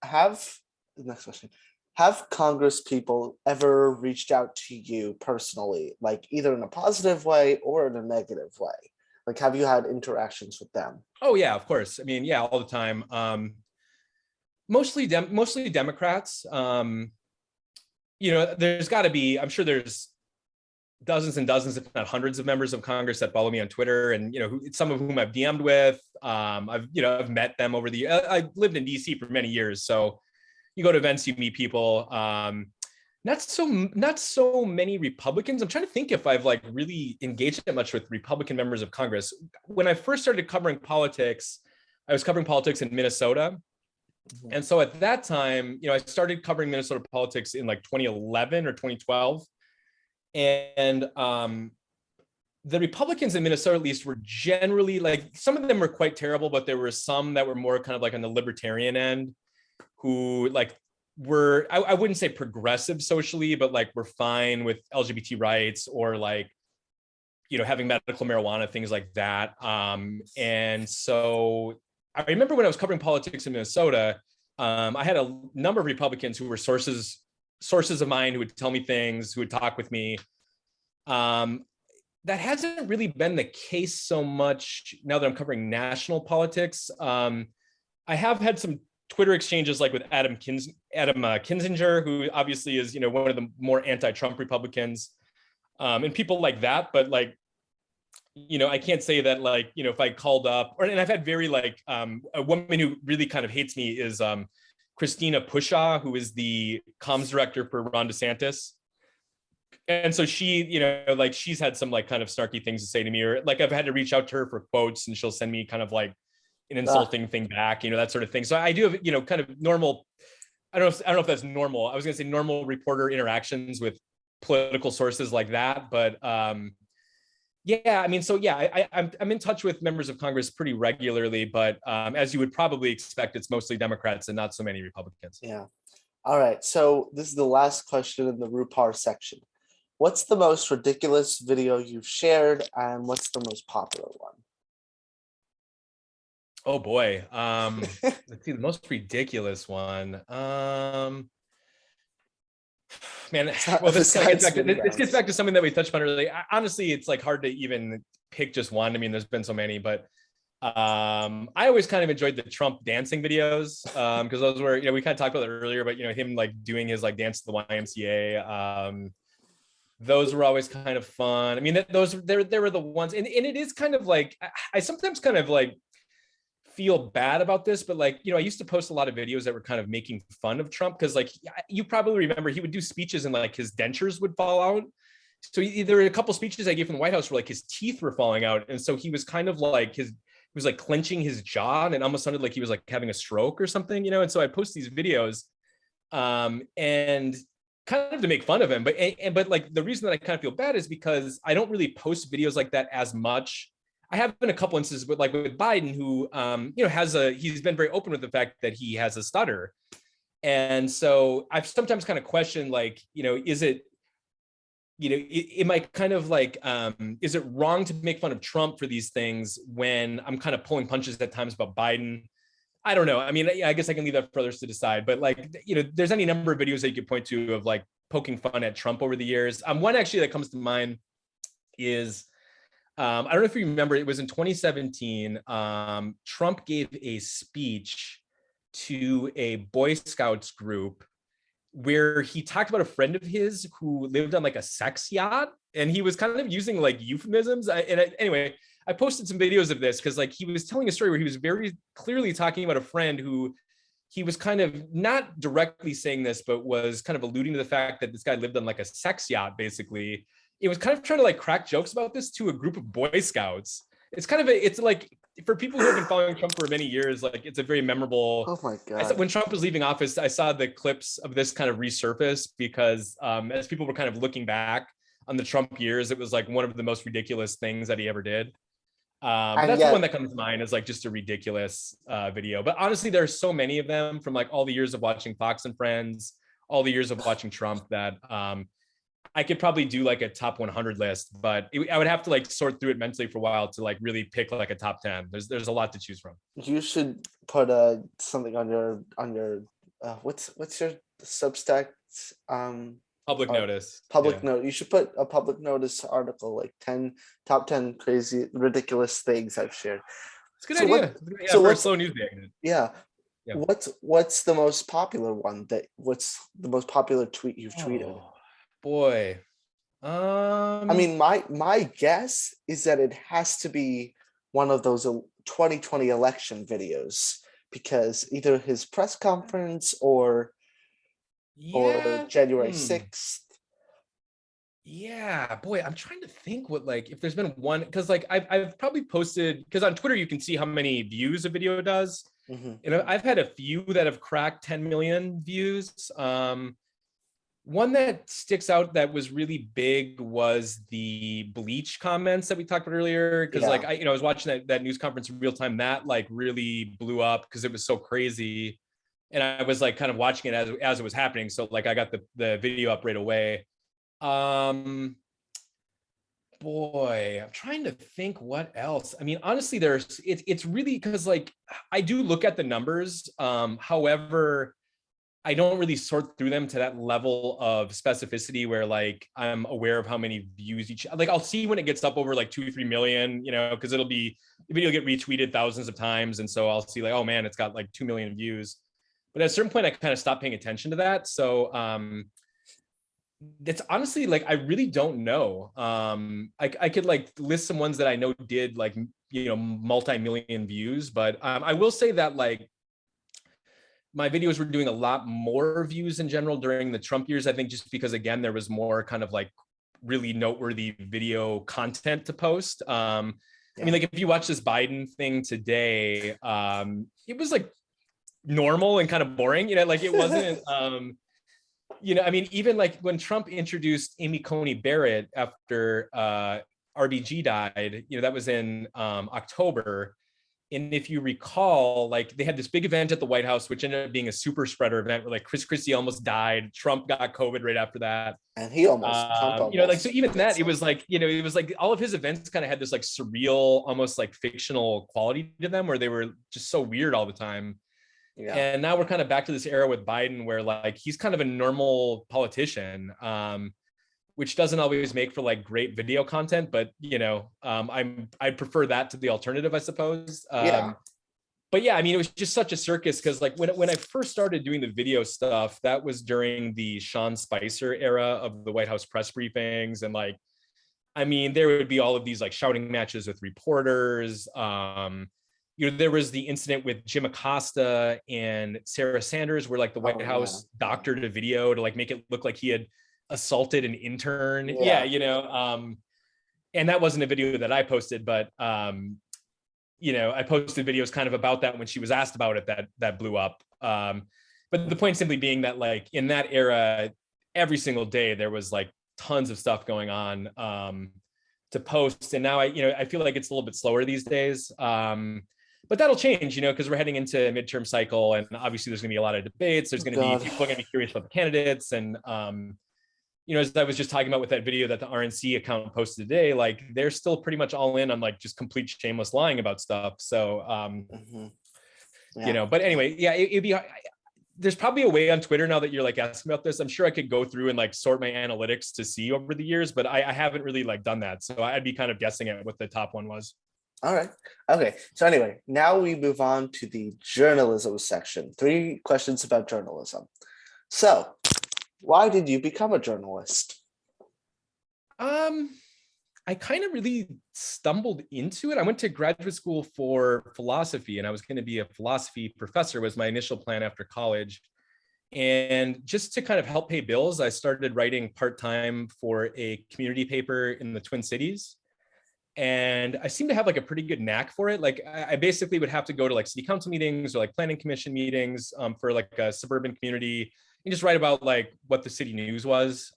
have next question. Have Congress people ever reached out to you personally, like either in a positive way or in a negative way? Like, have you had interactions with them? Oh yeah, of course. I mean, yeah, all the time. Mostly Democrats. There's got to be. I'm sure there's dozens and dozens, if not hundreds, of members of Congress that follow me on Twitter, and some of whom I've DM'd with. I've met them over the. I lived in DC for many years, so you go to events, you meet people. Not so many Republicans. I'm trying to think if I've like really engaged that much with Republican members of Congress. When I first started covering politics, I was covering politics in Minnesota. Mhm. And so at that time, I started covering Minnesota politics in like 2011 or 2012. And the Republicans in Minnesota, at least, were generally like, some of them were quite terrible, but there were some that were more kind of like on the libertarian end, who like were, I wouldn't say progressive socially, but like were fine with LGBT rights, or like, having medical marijuana, things like that. And so I remember when I was covering politics in Minnesota, I had a number of Republicans who were sources of mine, who would tell me things, who would talk with me. That hasn't really been the case so much now that I'm covering national politics. I have had some Twitter exchanges like with Adam Kinzinger, who obviously is one of the more anti-Trump Republicans, and people like that. But like, I can't say that like, if I called up, and I've had very like, a woman who really kind of hates me is Christina Pushaw, who is the comms director for Ron DeSantis. And so she, like she's had some like kind of snarky things to say to me, or like I've had to reach out to her for quotes, and she'll send me kind of like an insulting thing back, that sort of thing. So I do have, kind of normal, I don't know if that's normal. I was gonna say normal reporter interactions with political sources like that, but yeah, I mean, so yeah, I'm in touch with members of Congress pretty regularly, but as you would probably expect, it's mostly Democrats and not so many Republicans. Yeah. All right. So this is the last question in the Rupar section. What's the most ridiculous video you've shared, and what's the most popular one? Oh boy. Let's see, the most ridiculous one. Man, well, this gets back to something that we touched on earlier. Honestly, it's like hard to even pick just one. I mean, there's been so many, but I always kind of enjoyed the Trump dancing videos, because those were, we kind of talked about it earlier, but him like doing his like dance to the YMCA. Those were always kind of fun. I mean, there were the ones, and it is kind of like, I sometimes kind of like feel bad about this, but like, I used to post a lot of videos that were kind of making fun of Trump, because like, you probably remember, he would do speeches and like his dentures would fall out. So there were a couple speeches I gave from the White House where like his teeth were falling out, and so he was kind of like he was like clenching his jaw, and it almost sounded like he was like having a stroke or something, and so I post these videos, and kind of to make fun of him, but like the reason that I kind of feel bad is because I don't really post videos like that as much. I have been a couple instances with Biden, who he's been very open with the fact that he has a stutter, and so I've sometimes kind of questioned, like, is it, am I kind of like, is it wrong to make fun of Trump for these things when I'm kind of pulling punches at times about Biden? I don't know. I mean, I guess I can leave that for others to decide, but like, there's any number of videos that you could point to of like poking fun at Trump over the years. One actually that comes to mind is, I don't know if you remember, it was in 2017. Trump gave a speech to a Boy Scouts group where he talked about a friend of his who lived on like a sex yacht, and he was kind of using like euphemisms. Anyway, I posted some videos of this because like he was telling a story where he was very clearly talking about a friend who he was kind of not directly saying this, but was kind of alluding to the fact that this guy lived on like a sex yacht, basically. It was kind of trying to like crack jokes about this to a group of Boy Scouts. It's kind of it's like, for people who have been following Trump for many years, like it's a very memorable. Oh my God. When Trump was leaving office, I saw the clips of this kind of resurface because as people were kind of looking back on the Trump years, it was like one of the most ridiculous things that he ever did. But And that's the one yet, that comes to mind as like just a ridiculous video. But honestly, there's so many of them from like all the years of watching Fox and Friends, all the years of watching Trump that I could probably do like a top 100 list, but I would have to like sort through it mentally for a while to like really pick like a top 10. There's a lot to choose from. you should put something on your what's your Substack Public art notice. public Yeah. note. You should put a public notice article like top 10 crazy ridiculous things I've shared. It's a good So idea. what? Yeah, So for a what's slow news day. yeah? Yeah. What's the most popular one what's the most popular tweet you've tweeted? Oh, boy. I mean, my guess is that it has to be one of those 2020 election videos because either his press conference or Yeah. January 6th. Yeah, boy, I'm trying to think what like if there's been one because like I've probably posted because on Twitter you can see how many views a video does. Mhm. And I've had a few that have cracked 10 million views. One that sticks out that was really big was the bleach comments that we talked about earlier. Because like I was watching that news conference in real time, that like really blew up because it was so crazy. And I was like kind of watching it as it was happening. So like I got the video up right away. Boy, I'm trying to think what else. I mean, honestly, it's really because like I do look at the numbers. However, I don't really sort through them to that level of specificity where like I'm aware of how many views each. Like I'll see when it gets up over like 2-3 million, because it'll be the video get retweeted thousands of times, and so I'll see like, oh man, it's got like 2 million views. But at a certain point, I kind of stopped paying attention to that. So that's honestly like I really don't know. I could like list some ones that I know did like multi-million views, but I will say that like my videos were doing a lot more views in general during the Trump years. I think just because again there was more kind of like really noteworthy video content to post. I mean, like if you watch this Biden thing today, it was like normal and kind of boring, like it wasn't. I mean, even like when Trump introduced Amy Coney Barrett after RBG died, that was in October. And if you recall, like they had this big event at the White House, which ended up being a super spreader event where like Chris Christie almost died. Trump got COVID right after that. And Trump almost. Like, so even that, it was like, it was like all of his events kind of had this like surreal, almost like fictional quality to them where they were just so weird all the time. Yeah. And now we're kind of back to this era with Biden where like he's kind of a normal politician, which doesn't always make for like great video content, but I prefer that to the alternative, I suppose. But yeah, I mean, it was just such a circus because like when I first started doing the video stuff, that was during the Sean Spicer era of the White House press briefings. And like, I mean, there would be all of these like shouting matches with reporters. There was the incident with Jim Acosta and Sarah Sanders where like the White House doctored a video to like make it look like he had assaulted an intern. And that wasn't a video that I posted, but I posted videos kind of about that when she was asked about it, that blew up. But the point simply being that like in that era, every single day there was like tons of stuff going on to post. And now I feel like it's a little bit slower these days. But that'll change, because we're heading into a midterm cycle, and obviously there's going to be a lot of debates. There's going to be people are going to be curious about the candidates, and as I was just talking about with that video that the RNC account posted today, like they're still pretty much all in on like just complete shameless lying about stuff. So, but anyway, it'd be. There's probably a way on Twitter now that you're like asking about this. I'm sure I could go through and like sort my analytics to see over the years, but I haven't really like done that. So I'd be kind of guessing at what the top one was. All right. Okay. So anyway, now we move on to the journalism section. 3 questions about journalism. So, why did you become a journalist? I kind of really stumbled into it. I went to graduate school for philosophy, and I was going to be a philosophy professor was my initial plan after college. And just to kind of help pay bills, I started writing part-time for a community paper in the Twin Cities. And I seem to have like a pretty good knack for it. Like I basically would have to go to like city council meetings or like planning commission meetings for like a suburban community and just write about like what the city news was.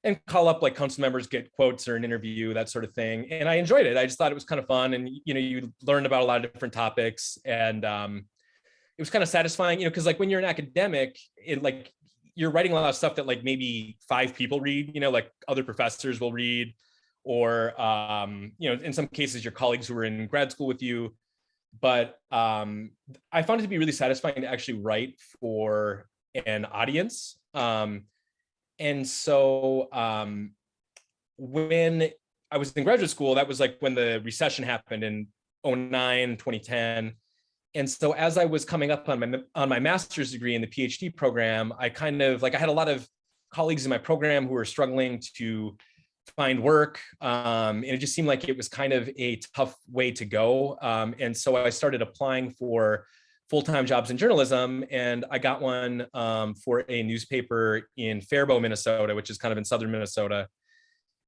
and call up like council members, get quotes or an interview, that sort of thing. And I enjoyed it. I just thought it was kind of fun. And, you learned about a lot of different topics. And it was kind of satisfying, because like when you're an academic, you're writing a lot of stuff that like maybe 5 people read, like other professors will read, or, in some cases, your colleagues who were in grad school with you. But I found it to be really satisfying to actually write for an audience. And so when I was in graduate school, that was like when the recession happened in 2009, 2010. And so as I was coming up on my master's degree in the PhD program, I kind of I had a lot of colleagues in my program who were struggling to find work. And it just seemed like it was kind of a tough way to go. And so I started applying for full-time jobs in journalism, and I got one for a newspaper in Faribault, Minnesota, which is kind of in southern Minnesota.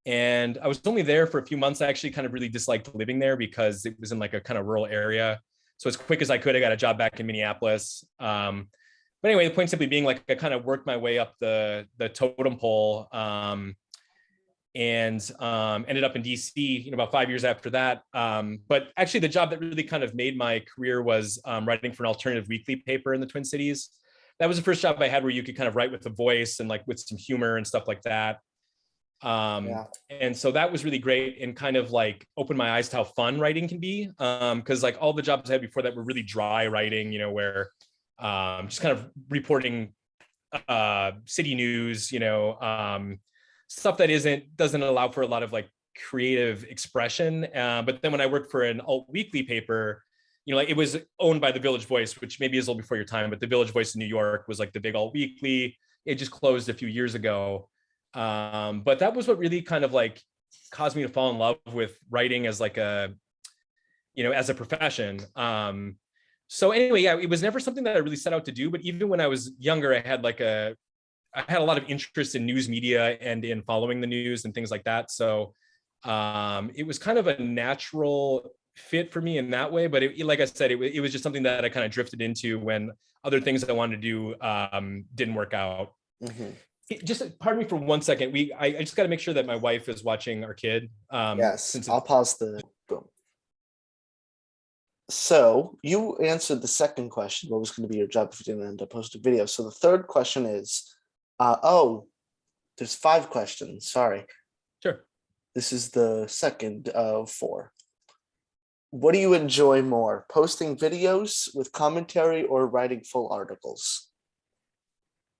And I was only there for a few months. I actually kind of really disliked living there because it was in like a kind of rural area. So as quick as I could, I got a job back in Minneapolis. But anyway, the point simply being like I kind of worked my way up the totem pole, and ended up in DC, about 5 years after that. But actually the job that really kind of made my career was writing for an alternative weekly paper in the Twin Cities. That was the first job I had where you could kind of write with a voice and like with some humor and stuff like that. And so that was really great and kind of like opened my eyes to how fun writing can be. Because like all the jobs I had before that were really dry writing, where just kind of reporting city news, stuff that doesn't allow for a lot of like creative expression. But then when I worked for an alt weekly paper, it was owned by the Village Voice, which maybe is a little before your time, but the Village Voice in New York was like the big alt weekly. It just closed a few years ago. But that was what really kind of like caused me to fall in love with writing as like as a profession. So anyway, yeah, it was never something that I really set out to do, but even when I was younger, I had a lot of interest in news media and in following the news and things like that. So it was kind of a natural fit for me in that way. But like I said, it was just something that I kind of drifted into when other things that I wanted to do didn't work out. Mm-hmm. Just pardon me for 1 second. I just got to make sure that my wife is watching our kid. Yes, I'll pause the boom. So you answered the second question, what was going to be your job if you didn't end up posting video. So the third question is, there's 5 questions. Sorry. Sure. This is the second of 4. What do you enjoy more, posting videos with commentary or writing full articles?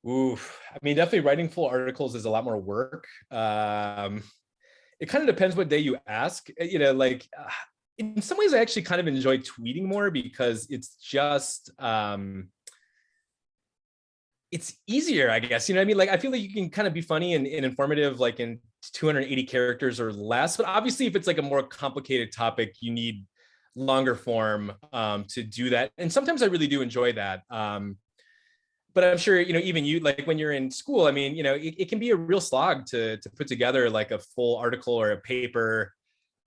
Ooh, I mean, definitely writing full articles is a lot more work. It kind of depends what day you ask. In some ways, I actually kind of enjoy tweeting more because it's just it's easier, I guess. I mean, like I feel like you can kind of be funny and informative, like in 280 characters or less. But obviously, if it's like a more complicated topic, you need longer form to do that. And sometimes I really do enjoy that. But I'm sure, even you, like when you're in school, I mean, it can be a real slog to put together like a full article or a paper.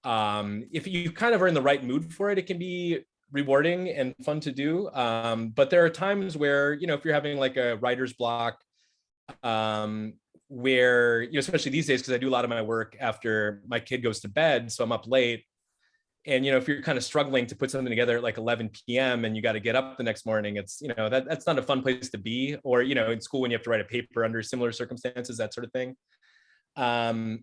If you kind of are in the right mood for it, it can be rewarding and fun to do. But there are times where, if you're having like a writer's block, where, especially these days, because I do a lot of my work after my kid goes to bed, so I'm up late. And, if you're kind of struggling to put something together at like 11 p.m. and you got to get up the next morning, it's, that's not a fun place to be. Or, in school when you have to write a paper under similar circumstances, that sort of thing. So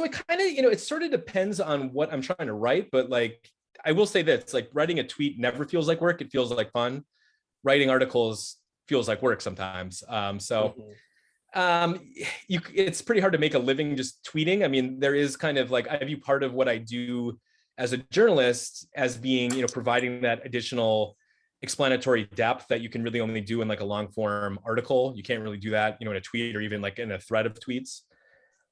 it kind of, it sort of depends on what I'm trying to write. But like, I will say this, like writing a tweet never feels like work. It feels like fun. Writing articles feels like work sometimes. It's pretty hard to make a living just tweeting. I mean, there is kind of like, I view part of what I do as a journalist as being, providing that additional explanatory depth that you can really only do in like a long form article. You can't really do that, in a tweet or even like in a thread of tweets.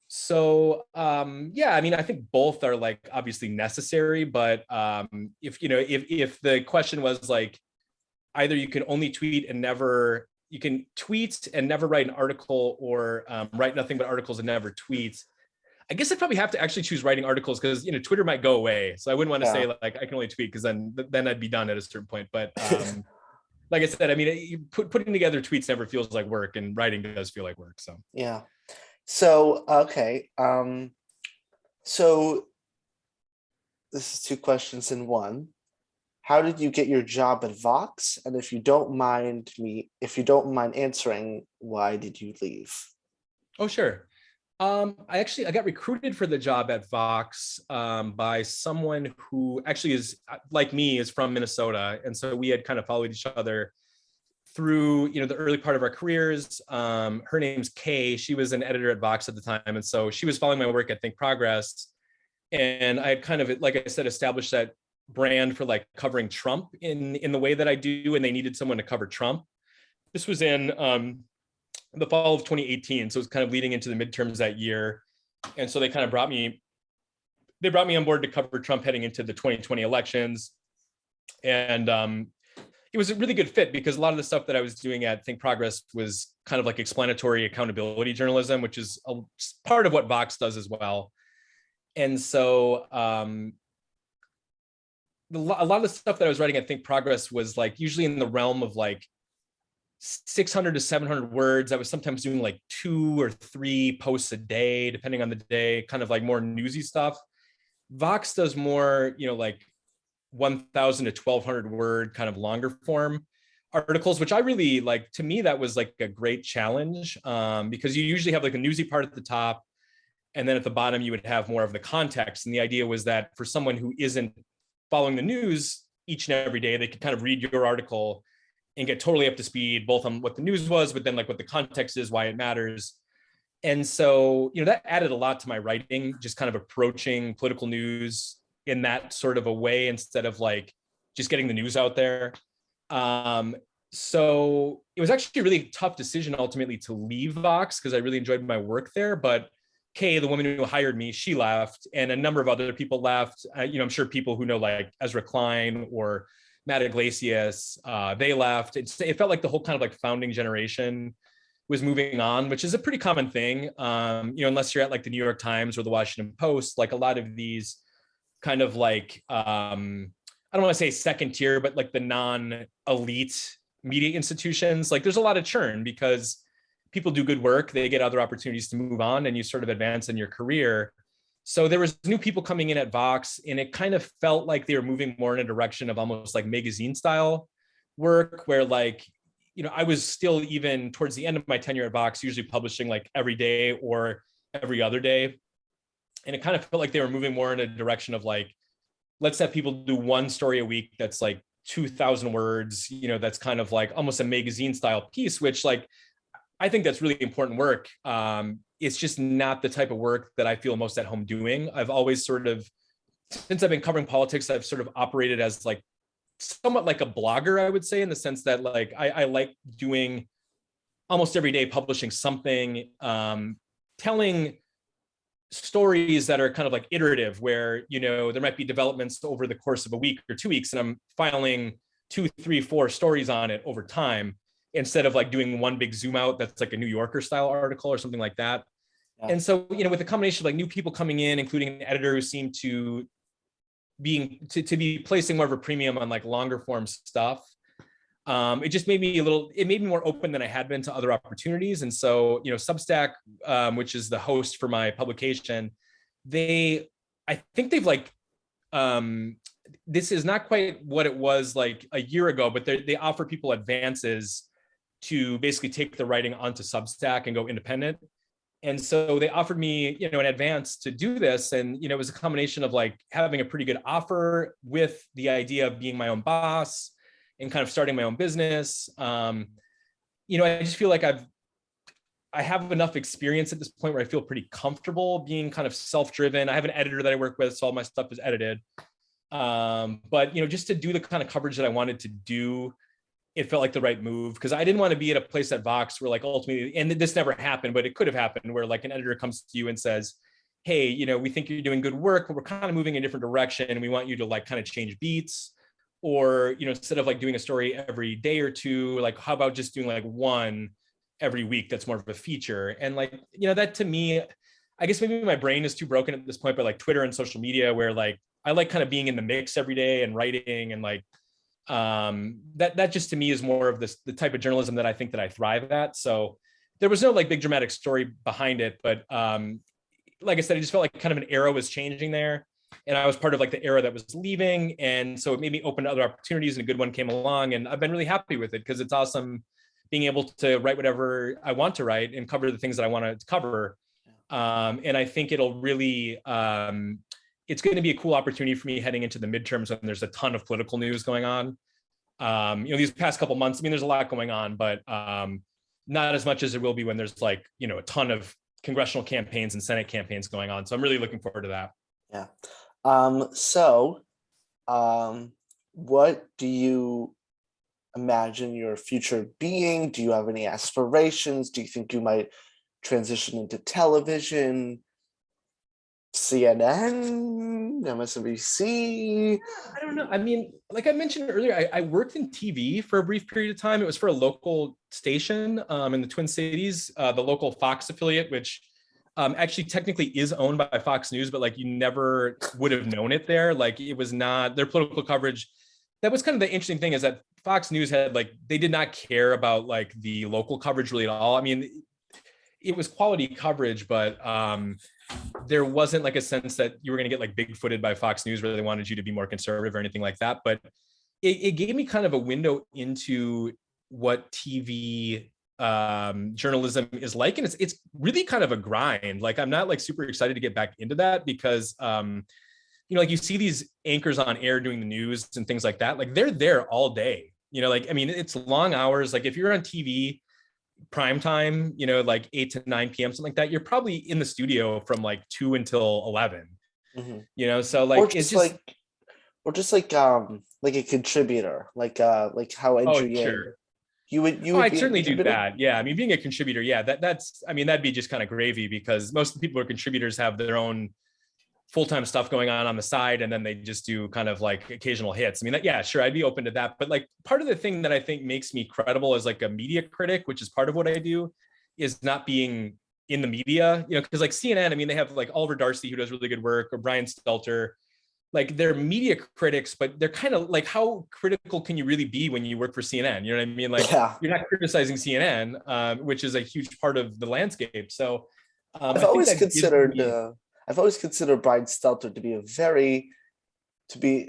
So yeah, I mean, I think both are like obviously necessary, but if the question was like, either you can only tweet and never, you can tweet and never write an article, or write nothing but articles and never tweet, I guess I'd probably have to actually choose writing articles because, Twitter might go away. So I wouldn't want to say like I can only tweet because then I'd be done at a certain point. But like I said, I mean, putting together tweets never feels like work, and writing does feel like work. So yeah. So, okay. So this is two questions in one. How did you get your job at Vox? And if you don't mind answering, why did you leave? Oh, sure. I got recruited for the job at Vox by someone who actually is like me, is from Minnesota, and so we had kind of followed each other through the early part of our careers. Her name's Kay. She was an editor at Vox at the time, and so she was following my work at Think Progress, and I had kind of, like I said, established that brand for like covering Trump in the way that I do, and they needed someone to cover Trump. This was in the fall of 2018, so it was kind of leading into the midterms that year, and so they brought me on board to cover Trump heading into the 2020 elections, and it was a really good fit because a lot of the stuff that I was doing at Think Progress was kind of like explanatory accountability journalism, which is a part of what Vox does as well. And so a lot of the stuff that I was writing at Think Progress was like usually in the realm of like 600 to 700 words. I was sometimes doing like 2 or 3 posts a day, depending on the day, kind of like more newsy stuff. Vox does more, like 1,000 to 1,200 word kind of longer form articles, which I really like. To me, that was like a great challenge because you usually have like a newsy part at the top, and then at the bottom you would have more of the context. And the idea was that for someone who isn't following the news each and every day, they could kind of read your article and get totally up to speed, both on what the news was, but then like what the context is, why it matters. And so, that added a lot to my writing, just kind of approaching political news in that sort of a way instead of like just getting the news out there. So it was actually a really tough decision ultimately to leave Vox because I really enjoyed my work there. But Kay, the woman who hired me, she left, and a number of other people left. I'm sure people who know like Ezra Klein or Matt Iglesias, they left. It felt like the whole kind of like founding generation was moving on, which is a pretty common thing. Unless you're at like the New York Times or the Washington Post, like a lot of these kind of like, I don't want to say second tier, but like the non-elite media institutions, like there's a lot of churn because people do good work, they get other opportunities to move on, and you sort of advance in your career. So there was new people coming in at Vox, and it kind of felt like they were moving more in a direction of almost like magazine style work, where like, I was still, even towards the end of my tenure at Vox, usually publishing like every day or every other day. And it kind of felt like they were moving more in a direction of like, let's have people do one story a week that's like 2,000 words, that's kind of like almost a magazine style piece, which like, I think that's really important work. It's just not the type of work that I feel most at home doing. I've always sort of, since I've been covering politics, I've sort of operated as like somewhat like a blogger, I would say, in the sense that like I like doing almost every day, publishing something, telling stories that are kind of like iterative, where there might be developments over the course of a week or 2 weeks, and I'm filing 2, 3, 4 stories on it over time, instead of like doing one big zoom out that's like a New Yorker style article or something like that. Yeah. And so, with a combination of like new people coming in, including an editor who seemed to be placing more of a premium on like longer form stuff, it just made me more open than I had been to other opportunities. And so, Substack, which is the host for my publication, I think they've like, this is not quite what it was like a year ago, but they offer people advances to basically take the writing onto Substack and go independent. And so they offered me, an advance to do this. And, it was a combination of like having a pretty good offer with the idea of being my own boss and kind of starting my own business. I just feel like I have enough experience at this point where I feel pretty comfortable being kind of self-driven. I have an editor that I work with, so all my stuff is edited. But, just to do the kind of coverage that I wanted to do, it felt like the right move, because I didn't want to be at a place at Vox where like ultimately, and this never happened, but it could have happened, where like an editor comes to you and says, hey, we think you're doing good work, but we're kind of moving in a different direction, and we want you to like kind of change beats. Or, instead of like doing a story every day or two, like how about just doing like one every week that's more of a feature? And like, that to me, I guess maybe my brain is too broken at this point, but like Twitter and social media, where like I like kind of being in the mix every day and writing, and like that just to me is more of the type of journalism that I think that I thrive at. So there was no like big dramatic story behind it, but like I said, I just felt like kind of an era was changing there. And I was part of like the era that was leaving. And so it made me open to other opportunities, and a good one came along. And I've been really happy with it because it's awesome being able to write whatever I want to write and cover the things that I want to cover. And I think it'll really, it's going to be a cool opportunity for me heading into the midterms when there's a ton of political news going on. These past couple months, I mean, there's a lot going on, but not as much as there will be when there's like, a ton of congressional campaigns and Senate campaigns going on. So I'm really looking forward to that. Yeah. What do you imagine your future being? Do you have any aspirations? Do you think you might transition into television, CNN, MSNBC? I don't know. I mean, like I mentioned earlier, I worked in TV for a brief period of time. It was for a local station in the Twin Cities, the local Fox affiliate, which actually technically is owned by Fox News, but like you never would have known it there. Like it was not their political coverage. That was kind of the interesting thing, is that Fox News had like, they did not care about like the local coverage really at all. I mean, it was quality coverage, but there wasn't like a sense that you were going to get like big footed by Fox News where they wanted you to be more conservative or anything like that. But it gave me kind of a window into what TV journalism is like, and it's really kind of a grind. Like I'm not like super excited to get back into that because like you see these anchors on air doing the news and things like that, like they're there all day, like I mean it's long hours. Like if you're on TV prime time, like 8 to 9 p.m, something like that, you're probably in the studio from like 2 until 11. So like or it's just like a contributor, like how oh NGA. sure. You would I'd certainly do that. Yeah. I mean, being a contributor, yeah, that's, I mean, that'd be just kind of gravy because most of the people who are contributors have their own full-time stuff going on the side. And then they just do kind of like occasional hits. I mean, yeah, sure. I'd be open to that. But like part of the thing that I think makes me credible as like a media critic, which is part of what I do, is not being in the media, because like CNN, I mean, they have like Oliver Darcy, who does really good work, or Brian Stelter. Like they're media critics, but they're kind of like, how critical can you really be when you work for CNN? You know what I mean? Like you're not criticizing CNN, which is a huge part of the landscape. So I've always considered Brian Stelter to be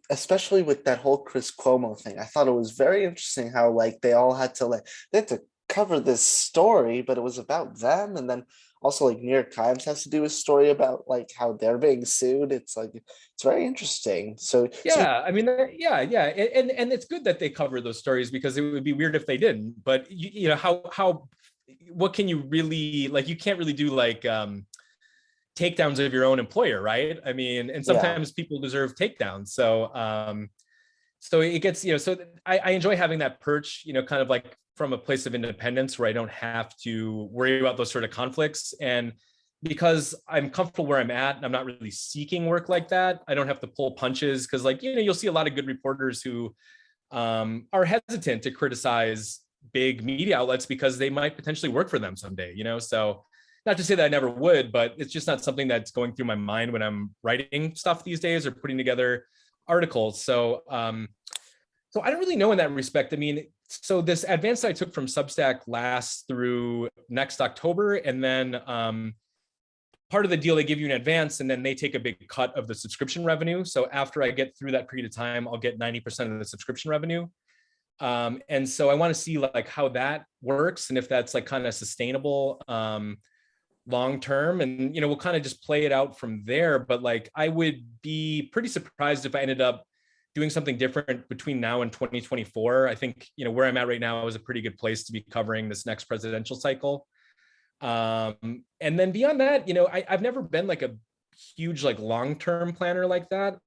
especially with that whole Chris Cuomo thing. I thought it was very interesting how like they had to cover this story, but it was about them, and then also like New York Times has to do a story about like how they're being sued. It's like it's very interesting. So yeah, I mean, yeah, and it's good that they cover those stories because it would be weird if they didn't. But how what can you really like? You can't really do like takedowns of your own employer, right? I mean, and sometimes people deserve takedowns. So it gets, so I enjoy having that perch, kind of like from a place of independence where I don't have to worry about those sort of conflicts. And because I'm comfortable where I'm at and I'm not really seeking work like that, I don't have to pull punches. Cause like, you'll see a lot of good reporters who are hesitant to criticize big media outlets because they might potentially work for them someday, so not to say that I never would, but it's just not something that's going through my mind when I'm writing stuff these days or putting together articles. So I don't really know in that respect. I mean, so this advance I took from Substack lasts through next October, and then part of the deal, they give you an advance and then they take a big cut of the subscription revenue. So after I get through that period of time, I'll get 90% of the subscription revenue. And so I want to see like how that works and if that's like kind of sustainable long term, and we'll kind of just play it out from there. But like I would be pretty surprised if I ended up doing something different between now and 2024. I think where I'm at right now is a pretty good place to be covering this next presidential cycle. And then beyond that, I've never been like a huge like long-term planner like that.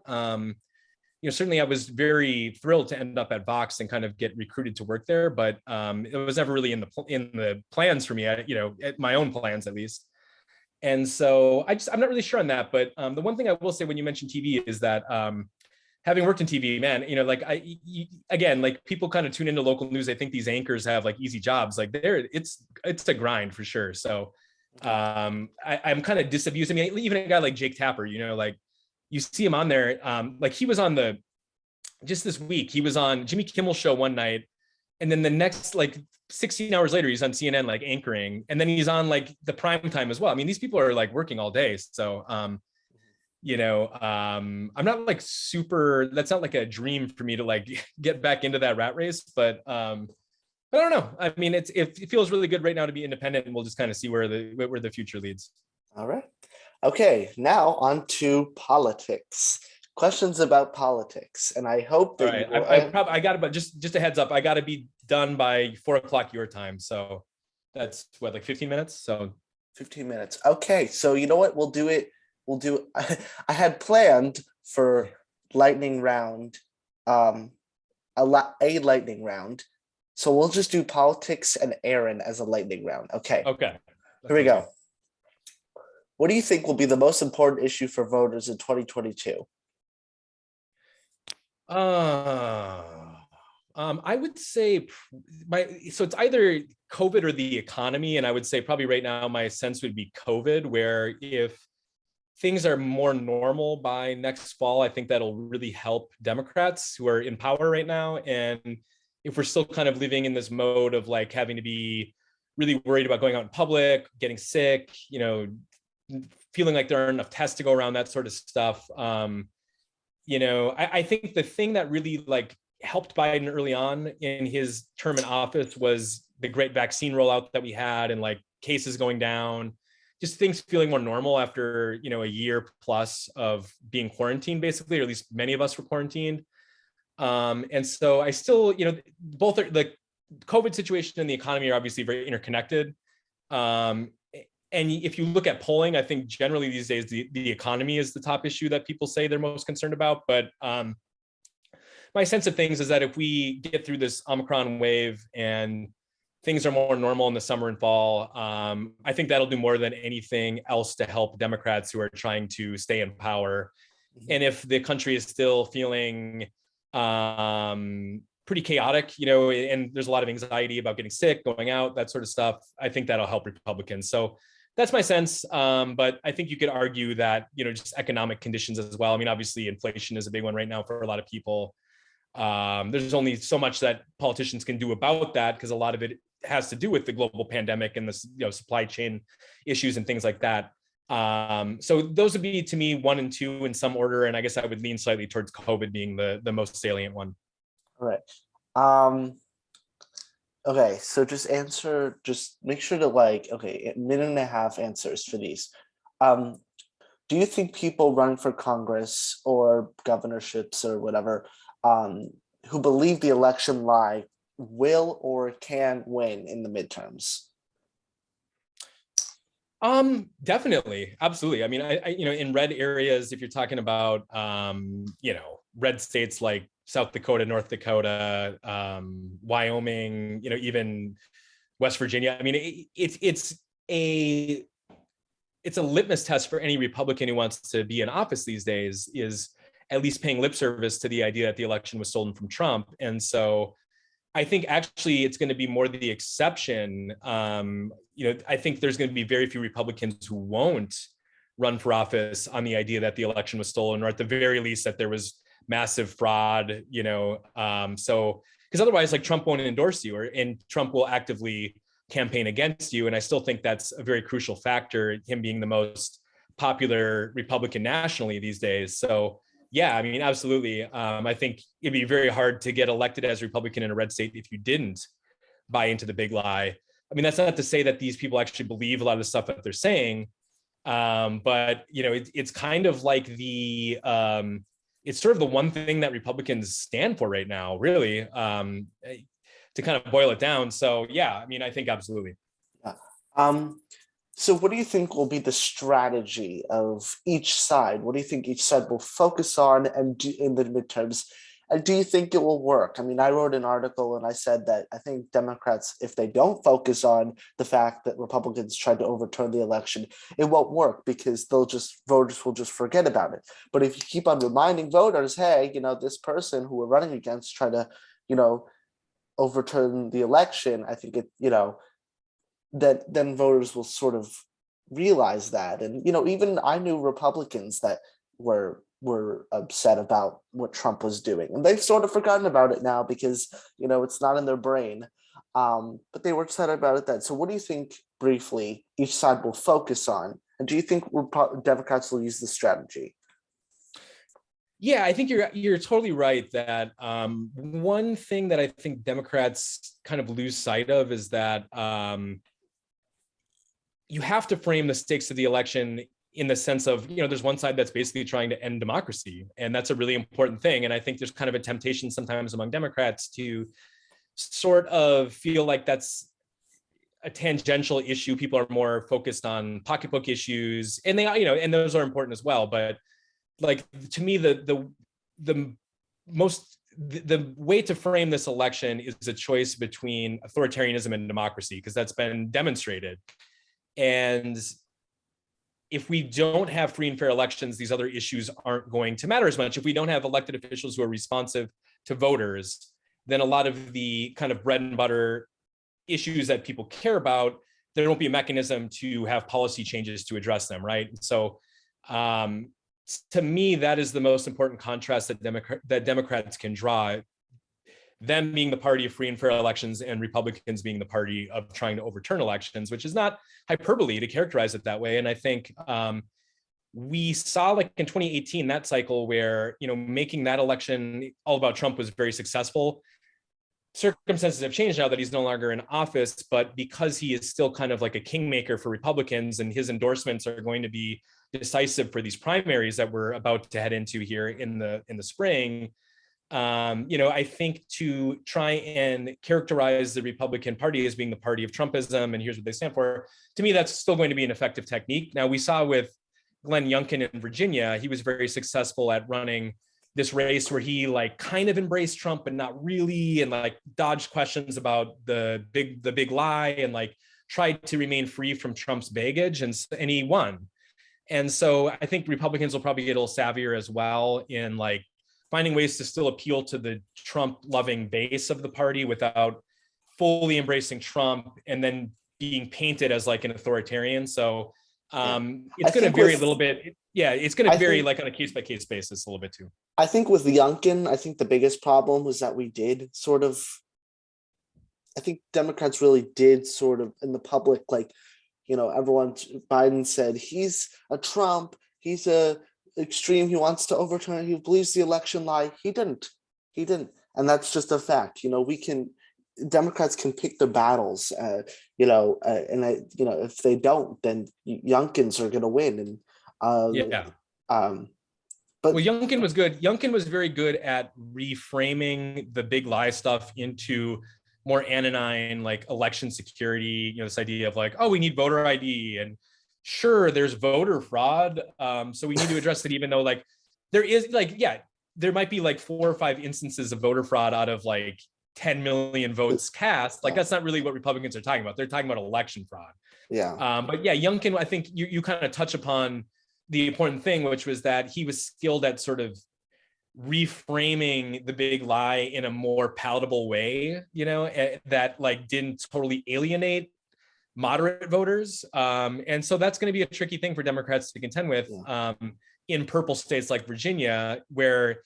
Certainly I was very thrilled to end up at Vox and kind of get recruited to work there, but it was never really in the plans for me, at my own plans at least. And so I'm not really sure on that, but the one thing I will say when you mention TV is that having worked in TV, man, like again, like people kind of tune into local news. I think these anchors have like easy jobs, like it's a grind for sure. So I'm kind of disabused. I mean, even a guy like Jake Tapper, like you see him on there. Like he was on just this week, he was on Jimmy Kimmel's show one night. And then the next like 16 hours later, he's on CNN like anchoring, and then he's on like the prime time as well. I mean, these people are like working all day. So I'm not like super, that's not like a dream for me to like get back into that rat race, but I don't know. I mean, it feels really good right now to be independent, and we'll just kind of see where the future leads. All right. Okay, now on to politics. Questions about politics, and I hope All that you right, will. I got to, but just a heads up, I got to be done by 4 o'clock your time, so that's what, like 15 minutes. So 15 minutes. Okay, so you know what? We'll do it. We'll do. I had planned for lightning round, a lightning round. So we'll just do politics and Aaron as a lightning round. Okay, okay, here we go. What do you think will be the most important issue for voters in 2022? I would say so it's either COVID or the economy, and I would say probably right now my sense would be COVID, where if things are more normal by next fall, I think that'll really help Democrats who are in power right now. And if we're still kind of living in this mode of like having to be really worried about going out in public, getting sick, feeling like there aren't enough tests to go around, that sort of stuff. I think the thing that really like helped Biden early on in his term in office was the great vaccine rollout that we had, and like cases going down, just things feeling more normal after, a year plus of being quarantined, basically, or at least many of us were quarantined. And so I still, both are the COVID situation and the economy are obviously very interconnected. And if you look at polling, I think generally these days the economy is the top issue that people say they're most concerned about. But my sense of things is that if we get through this Omicron wave and things are more normal in the summer and fall, I think that'll do more than anything else to help Democrats who are trying to stay in power. And if the country is still feeling pretty chaotic, and there's a lot of anxiety about getting sick, going out, that sort of stuff, I think that'll help Republicans. So that's my sense. But I think you could argue that, just economic conditions as well. I mean, obviously inflation is a big one right now for a lot of people. There's only so much that politicians can do about that, because a lot of it has to do with the global pandemic and the supply chain issues and things like that. So those would be, to me, 1 and 2 in some order, and I guess I would lean slightly towards COVID being the most salient one. All right. Okay, so just make sure to a minute and a half answers for these. Do you think people running for Congress or governorships or whatever, who believe the election lie will or can win in the midterms? Definitely, absolutely. I mean, I in red areas, if you're talking about red states like South Dakota, North Dakota, Wyoming, even West Virginia. I mean, it's a litmus test for any Republican who wants to be in office these days, is at least paying lip service to the idea that the election was stolen from Trump. And so I think actually it's going to be more the exception. I think there's going to be very few Republicans who won't run for office on the idea that the election was stolen, or at the very least that there was massive fraud. So because otherwise, like, Trump won't endorse you, and Trump will actively campaign against you. And I still think that's a very crucial factor, him being the most popular Republican nationally these days. So yeah, I mean, absolutely. I think it'd be very hard to get elected as a Republican in a red state if you didn't buy into the big lie. I mean, that's not to say that these people actually believe a lot of the stuff that they're saying, but it's kind of like it's sort of the one thing that Republicans stand for right now, really, to kind of boil it down. So yeah, I mean, I think absolutely. Yeah. So what do you think will be the strategy of each side? What do you think each side will focus on and do in the midterms? And do you think it will work? I mean, I wrote an article and I said that I think Democrats, if they don't focus on the fact that Republicans tried to overturn the election, it won't work, because voters will just forget about it. But if you keep on reminding voters, hey, this person who we're running against tried to, overturn the election, I think that then voters will sort of realize that. And even I knew Republicans that were upset about what Trump was doing, and they've sort of forgotten about it now, because it's not in their brain. But they were excited about it then. So what do you think briefly each side will focus on? And do you think Democrats will use this strategy? Yeah, I think you're totally right that one thing that I think Democrats kind of lose sight of is that you have to frame the stakes of the election in the sense of, there's one side that's basically trying to end democracy, and that's a really important thing. And I think there's kind of a temptation sometimes among Democrats to sort of feel like that's a tangential issue. People are more focused on pocketbook issues, and and those are important as well. But like, to me, the way to frame this election is a choice between authoritarianism and democracy, because that's been demonstrated. And if we don't have free and fair elections, these other issues aren't going to matter as much. If we don't have elected officials who are responsive to voters, then a lot of the kind of bread and butter issues that people care about, there won't be a mechanism to have policy changes to address them, right? So to me, that is the most important contrast that Democrats can draw. Them being the party of free and fair elections, and Republicans being the party of trying to overturn elections, which is not hyperbole to characterize it that way. And I think we saw, like in 2018, that cycle where, making that election all about Trump was very successful. Circumstances have changed now that he's no longer in office, but because he is still kind of like a kingmaker for Republicans, and his endorsements are going to be decisive for these primaries that we're about to head into here in the spring. I think to try and characterize the Republican Party as being the party of Trumpism, and here's what they stand for, to me, that's still going to be an effective technique. Now, we saw with Glenn Youngkin in Virginia, he was very successful at running this race where he like kind of embraced Trump, but not really, and like dodged questions about the big lie, and like tried to remain free from Trump's baggage, and he won. And so I think Republicans will probably get a little savvier as well in like finding ways to still appeal to the Trump loving base of the party without fully embracing Trump and then being painted as like an authoritarian. So it's going to vary a little bit. Yeah, it's going to vary like on a case by case basis a little bit too. I think with Youngkin, I think the biggest problem was that we did sort of, I think Democrats really did sort of in the public, like, everyone, Biden said he's a Trump, he's a extreme, he wants to overturn, he believes the election lie. He didn't. And that's just a fact. Democrats can pick their battles, if they don't, then Youngkins are going to win. And well, Youngkin was good. Youngkin was very good at reframing the big lie stuff into more anodyne, like election security, this idea of like, oh, we need voter ID, and sure, there's voter fraud. So we need to address it, even though like there is like, there might be like 4 or 5 instances of voter fraud out of like 10 million votes cast. Like that's not really what Republicans are talking about. They're talking about election fraud. Yeah. But yeah, Youngkin, I think you kind of touch upon the important thing, which was that he was skilled at sort of reframing the big lie in a more palatable way, that like didn't totally alienate moderate voters. And so that's going to be a tricky thing for Democrats to contend with in purple states like Virginia, where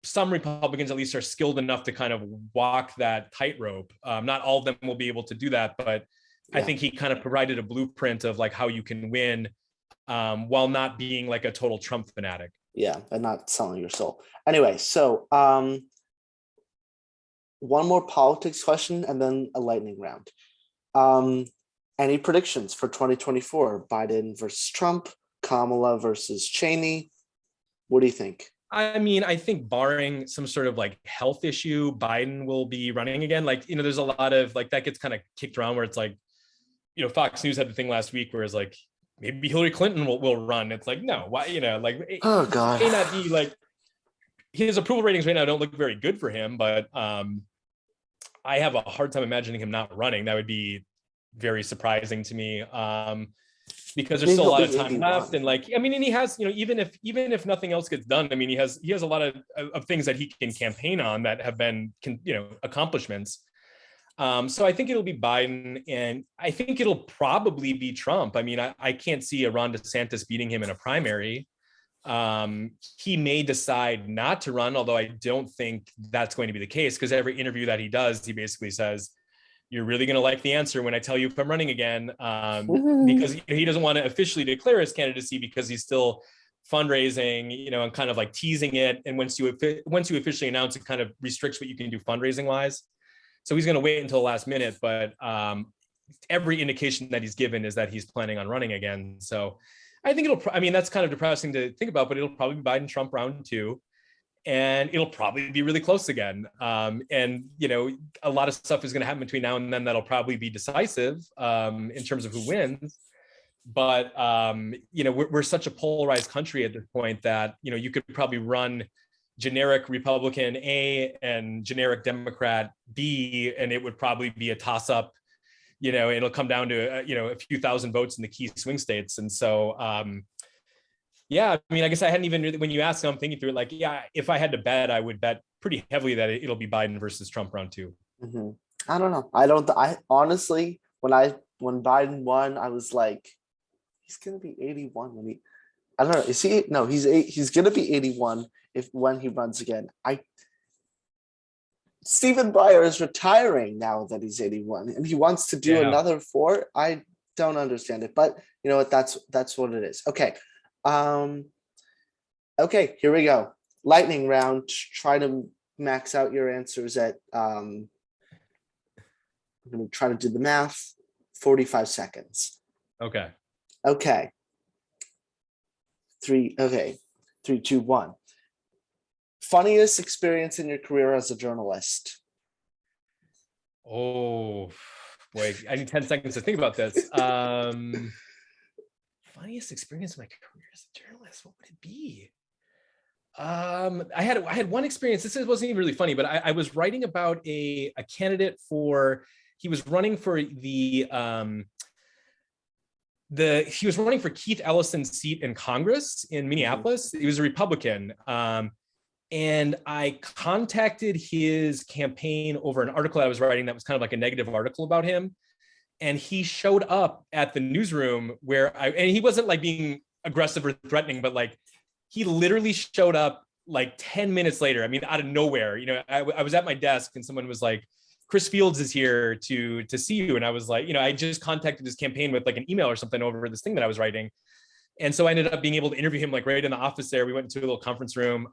some Republicans at least are skilled enough to kind of walk that tightrope. Not all of them will be able to do that, but I think he kind of provided a blueprint of like how you can win while not being like a total Trump fanatic. Yeah, and not selling your soul. Anyway, so one more politics question and then a lightning round. Any predictions for 2024? Biden versus Trump, Kamala versus Cheney. What do you think? I mean, I think barring some sort of like health issue, Biden will be running again. Like, there's a lot of like that gets kind of kicked around where it's like, Fox News had the thing last week where it's like, maybe Hillary Clinton will run. It's like, no, why, like, oh God, it may not be like his approval ratings right now don't look very good for him, but I have a hard time imagining him not running. That would be very surprising to me. Because there's still a lot of time left, and like, I mean, and he has, even if nothing else gets done, I mean, he has a lot of things that he can campaign on that have been, accomplishments. So I think it'll be Biden, and I think it'll probably be Trump. I mean, I can't see a Ron DeSantis beating him in a primary. He may decide not to run, although I don't think that's going to be the case, because every interview that he does, he basically says, you're really going to like the answer when I tell you if I'm running again, Mhm. because he doesn't want to officially declare his candidacy because he's still fundraising, and kind of like teasing it. And once you officially announce it, kind of restricts what you can do fundraising wise. So he's going to wait until the last minute, but every indication that he's given is that he's planning on running again. So I think that's kind of depressing to think about, but it'll probably be Biden Trump round two, and it'll probably be really close again. And a lot of stuff is going to happen between now and then that'll probably be decisive in terms of who wins. But we're such a polarized country at this point that you could probably run generic Republican A and generic Democrat B, and it would probably be a toss-up. It'll come down to a few thousand votes in the key swing states. And so yeah, I guess I hadn't even really, when you asked, I'm thinking through it, like, yeah, if I had to bet, I would bet pretty heavily that it'll be Biden versus Trump round two. Mhm. I don't know. I honestly, when Biden won, I was like, he's gonna be 81 when he. I don't know. Is he? No, he's gonna be 81 when he runs again. Stephen Breyer is retiring now that he's 81, and he wants to do Yeah. another 4. I don't understand it, but you know what? That's what it is. Okay. Okay, here we go. Lightning round. Try to max out your answers at I'm gonna try to do the math. 45 seconds. Okay. Okay. 3, 2, 1. Funniest experience in your career as a journalist? Oh boy, I need 10 seconds to think about this. Funniest experience in my career as a journalist, what would it be? I had one experience. This wasn't even really funny, but I was writing about a candidate he was running for he was running for Keith Ellison's seat in Congress in Minneapolis. He was a Republican. And I contacted his campaign over an article I was writing that was kind of like a negative article about him. And he showed up at the newsroom and he wasn't like being aggressive or threatening, but like he literally showed up like 10 minutes later. Out of nowhere. I was at my desk and someone was like, Chris Fields is here to see you. And I was like, I just contacted his campaign with like an email or something over this thing that I was writing. And so I ended up being able to interview him like right in the office there. We went into a little conference room.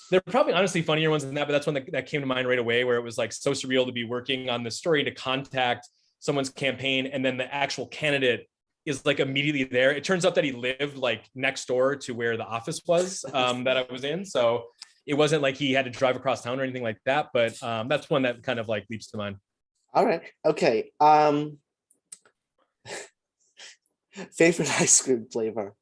They're probably honestly funnier ones than that, but that's one that came to mind right away, where it was like so surreal to be working on the story, to contact someone's campaign, and then the actual candidate is like immediately there. It turns out that he lived like next door to where the office was that I was in. So it wasn't like he had to drive across town or anything like that, but that's one that kind of like leaps to mind. All right. Okay. Favorite ice cream flavor?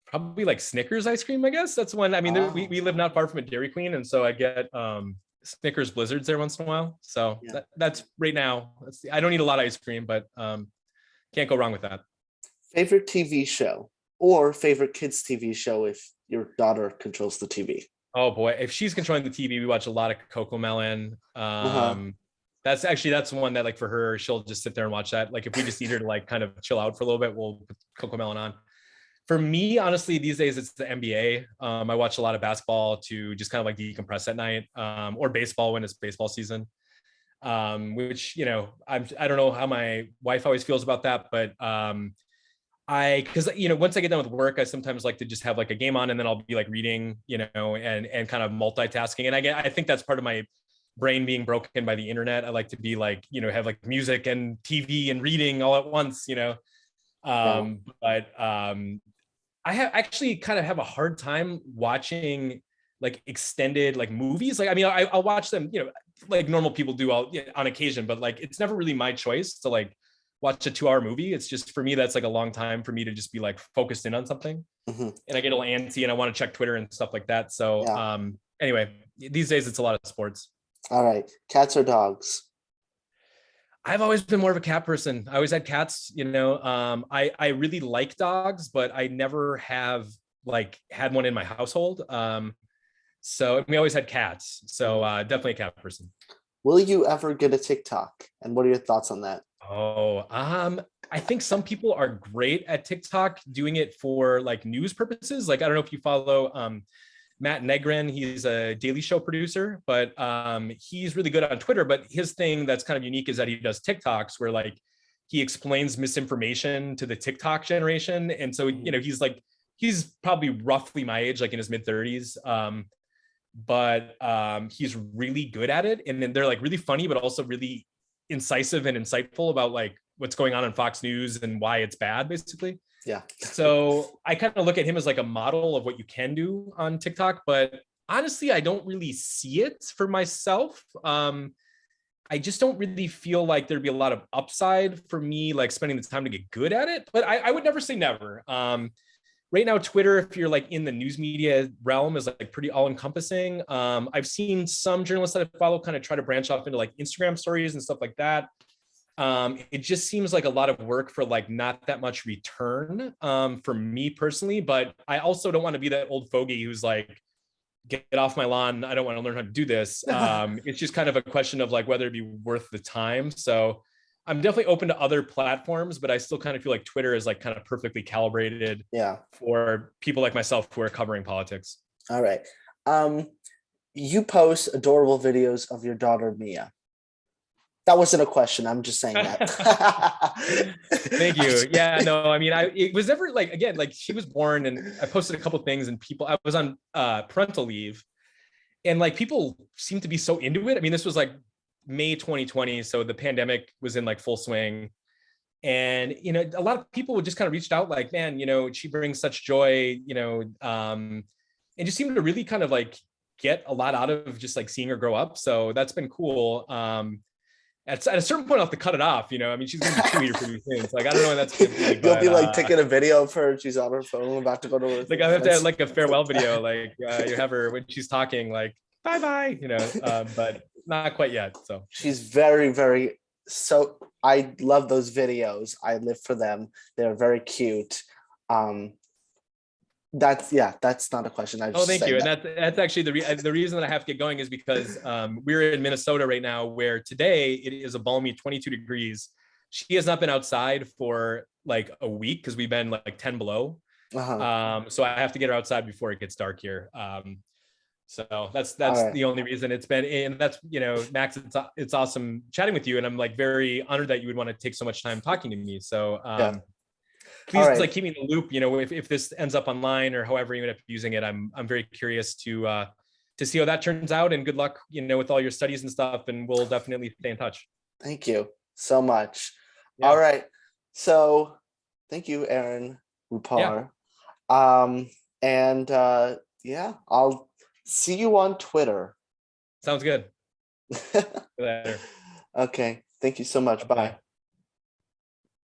Probably like Snickers ice cream, I guess. That's one. We live not far from a Dairy Queen, and so I get Snickers Blizzards there once in a while. So Yeah. that's right now. I don't eat a lot of ice cream, but can't go wrong with that. Favorite TV show or favorite kids TV show if your daughter controls the TV? Oh boy, if she's controlling the TV, we watch a lot of Coco Melon. That's one that like for her, she'll just sit there and watch that. Like if we just need her to like kind of chill out for a little bit, we'll put Coco Melon on. For me, honestly, these days it's the NBA. I watch a lot of basketball to just kind of like decompress at night, or baseball when it's baseball season. Which I don't know how my wife always feels about that, but because once I get done with work, I sometimes like to just have like a game on, and then I'll be like reading, and kind of multitasking. And I think that's part of my brain being broken by the internet. I like to be like, have like music and TV and reading all at once, but I actually kind of have a hard time watching like extended like movies. Like, I'll watch them, like normal people do on occasion, but like, it's never really my choice to like watch a 2-hour movie. It's just, for me, that's like a long time for me to just be like focused in on something. And I get a little antsy and I want to check Twitter and stuff like that. So anyway, these days it's a lot of sports. All right. Cats or dogs? I've always been more of a cat person. I always had cats, I really like dogs, but I never have like had one in my household. So we always had cats. So definitely a cat person. Will you ever get a TikTok? And what are your thoughts on that? Oh, I think some people are great at TikTok doing it for like news purposes. Like, I don't know if you follow Matt Negrin. He's a Daily Show producer, but he's really good on Twitter. But his thing that's kind of unique is that he does TikToks where like he explains misinformation to the TikTok generation. And so, he's probably roughly my age, like in his mid 30s. But he's really good at it. And then they're like really funny, but also really incisive and insightful about like what's going on in Fox News and why it's bad, basically. Yeah. So I kind of look at him as like a model of what you can do on TikTok, but honestly, I don't really see it for myself. I just don't really feel like there'd be a lot of upside for me, like spending the time to get good at it. But I would never say never. Right now, Twitter, if you're like in the news media realm, is like pretty all encompassing. I've seen some journalists that I follow kind of try to branch off into like Instagram stories and stuff like that. It just seems like a lot of work for like not that much return for me personally, but I also don't want to be that old fogey who's like, get off my lawn. I don't want to learn how to do this. It's just kind of a question of like whether it'd be worth the time. So I'm definitely open to other platforms, but I still kind of feel like Twitter is like kind of perfectly calibrated for people like myself who are covering politics. All right. You post adorable videos of your daughter, Mia. That wasn't a question. I'm just saying that. Thank you. Yeah, no, I mean, it was never like, again, like she was born and I posted a couple things and I was on parental leave and like people seem to be so into it. I mean, this was like May 2020. So the pandemic was in like full swing. And, a lot of people would just kind of reached out like, man, she brings such joy, and just seemed to really kind of like get a lot out of just like seeing her grow up. So that's been cool. At a certain point, I'll have to cut it off. I mean, she's going to be 2 years pretty soon. So like, I don't know when that's going to be. You'll be like taking a video of her. She's on her phone, about to go to her. Like I have to have like a farewell video. Like you have her when she's talking, like bye, but not quite yet. So she's very, very. So I love those videos. I live for them. They're very cute. That's not a question. Thank you. And that's actually the reason that I have to get going is because we're in Minnesota right now, where today it is a balmy 22 degrees. She has not been outside for like a week because we've been like 10 below. So I have to get her outside before it gets dark here. So that's right. The only reason it's been, and that's, Max, it's awesome chatting with you. And I'm like very honored that you would want to take so much time talking to me. So please like keep me in the loop, if this ends up online or however you end up using it. I'm very curious to see how that turns out, and good luck, with all your studies and stuff. And we'll definitely stay in touch. Thank you so much. Yeah. All right. So thank you, Aaron Rupar. Yeah. I'll see you on Twitter. Sounds good. Okay. Thank you so much. Bye.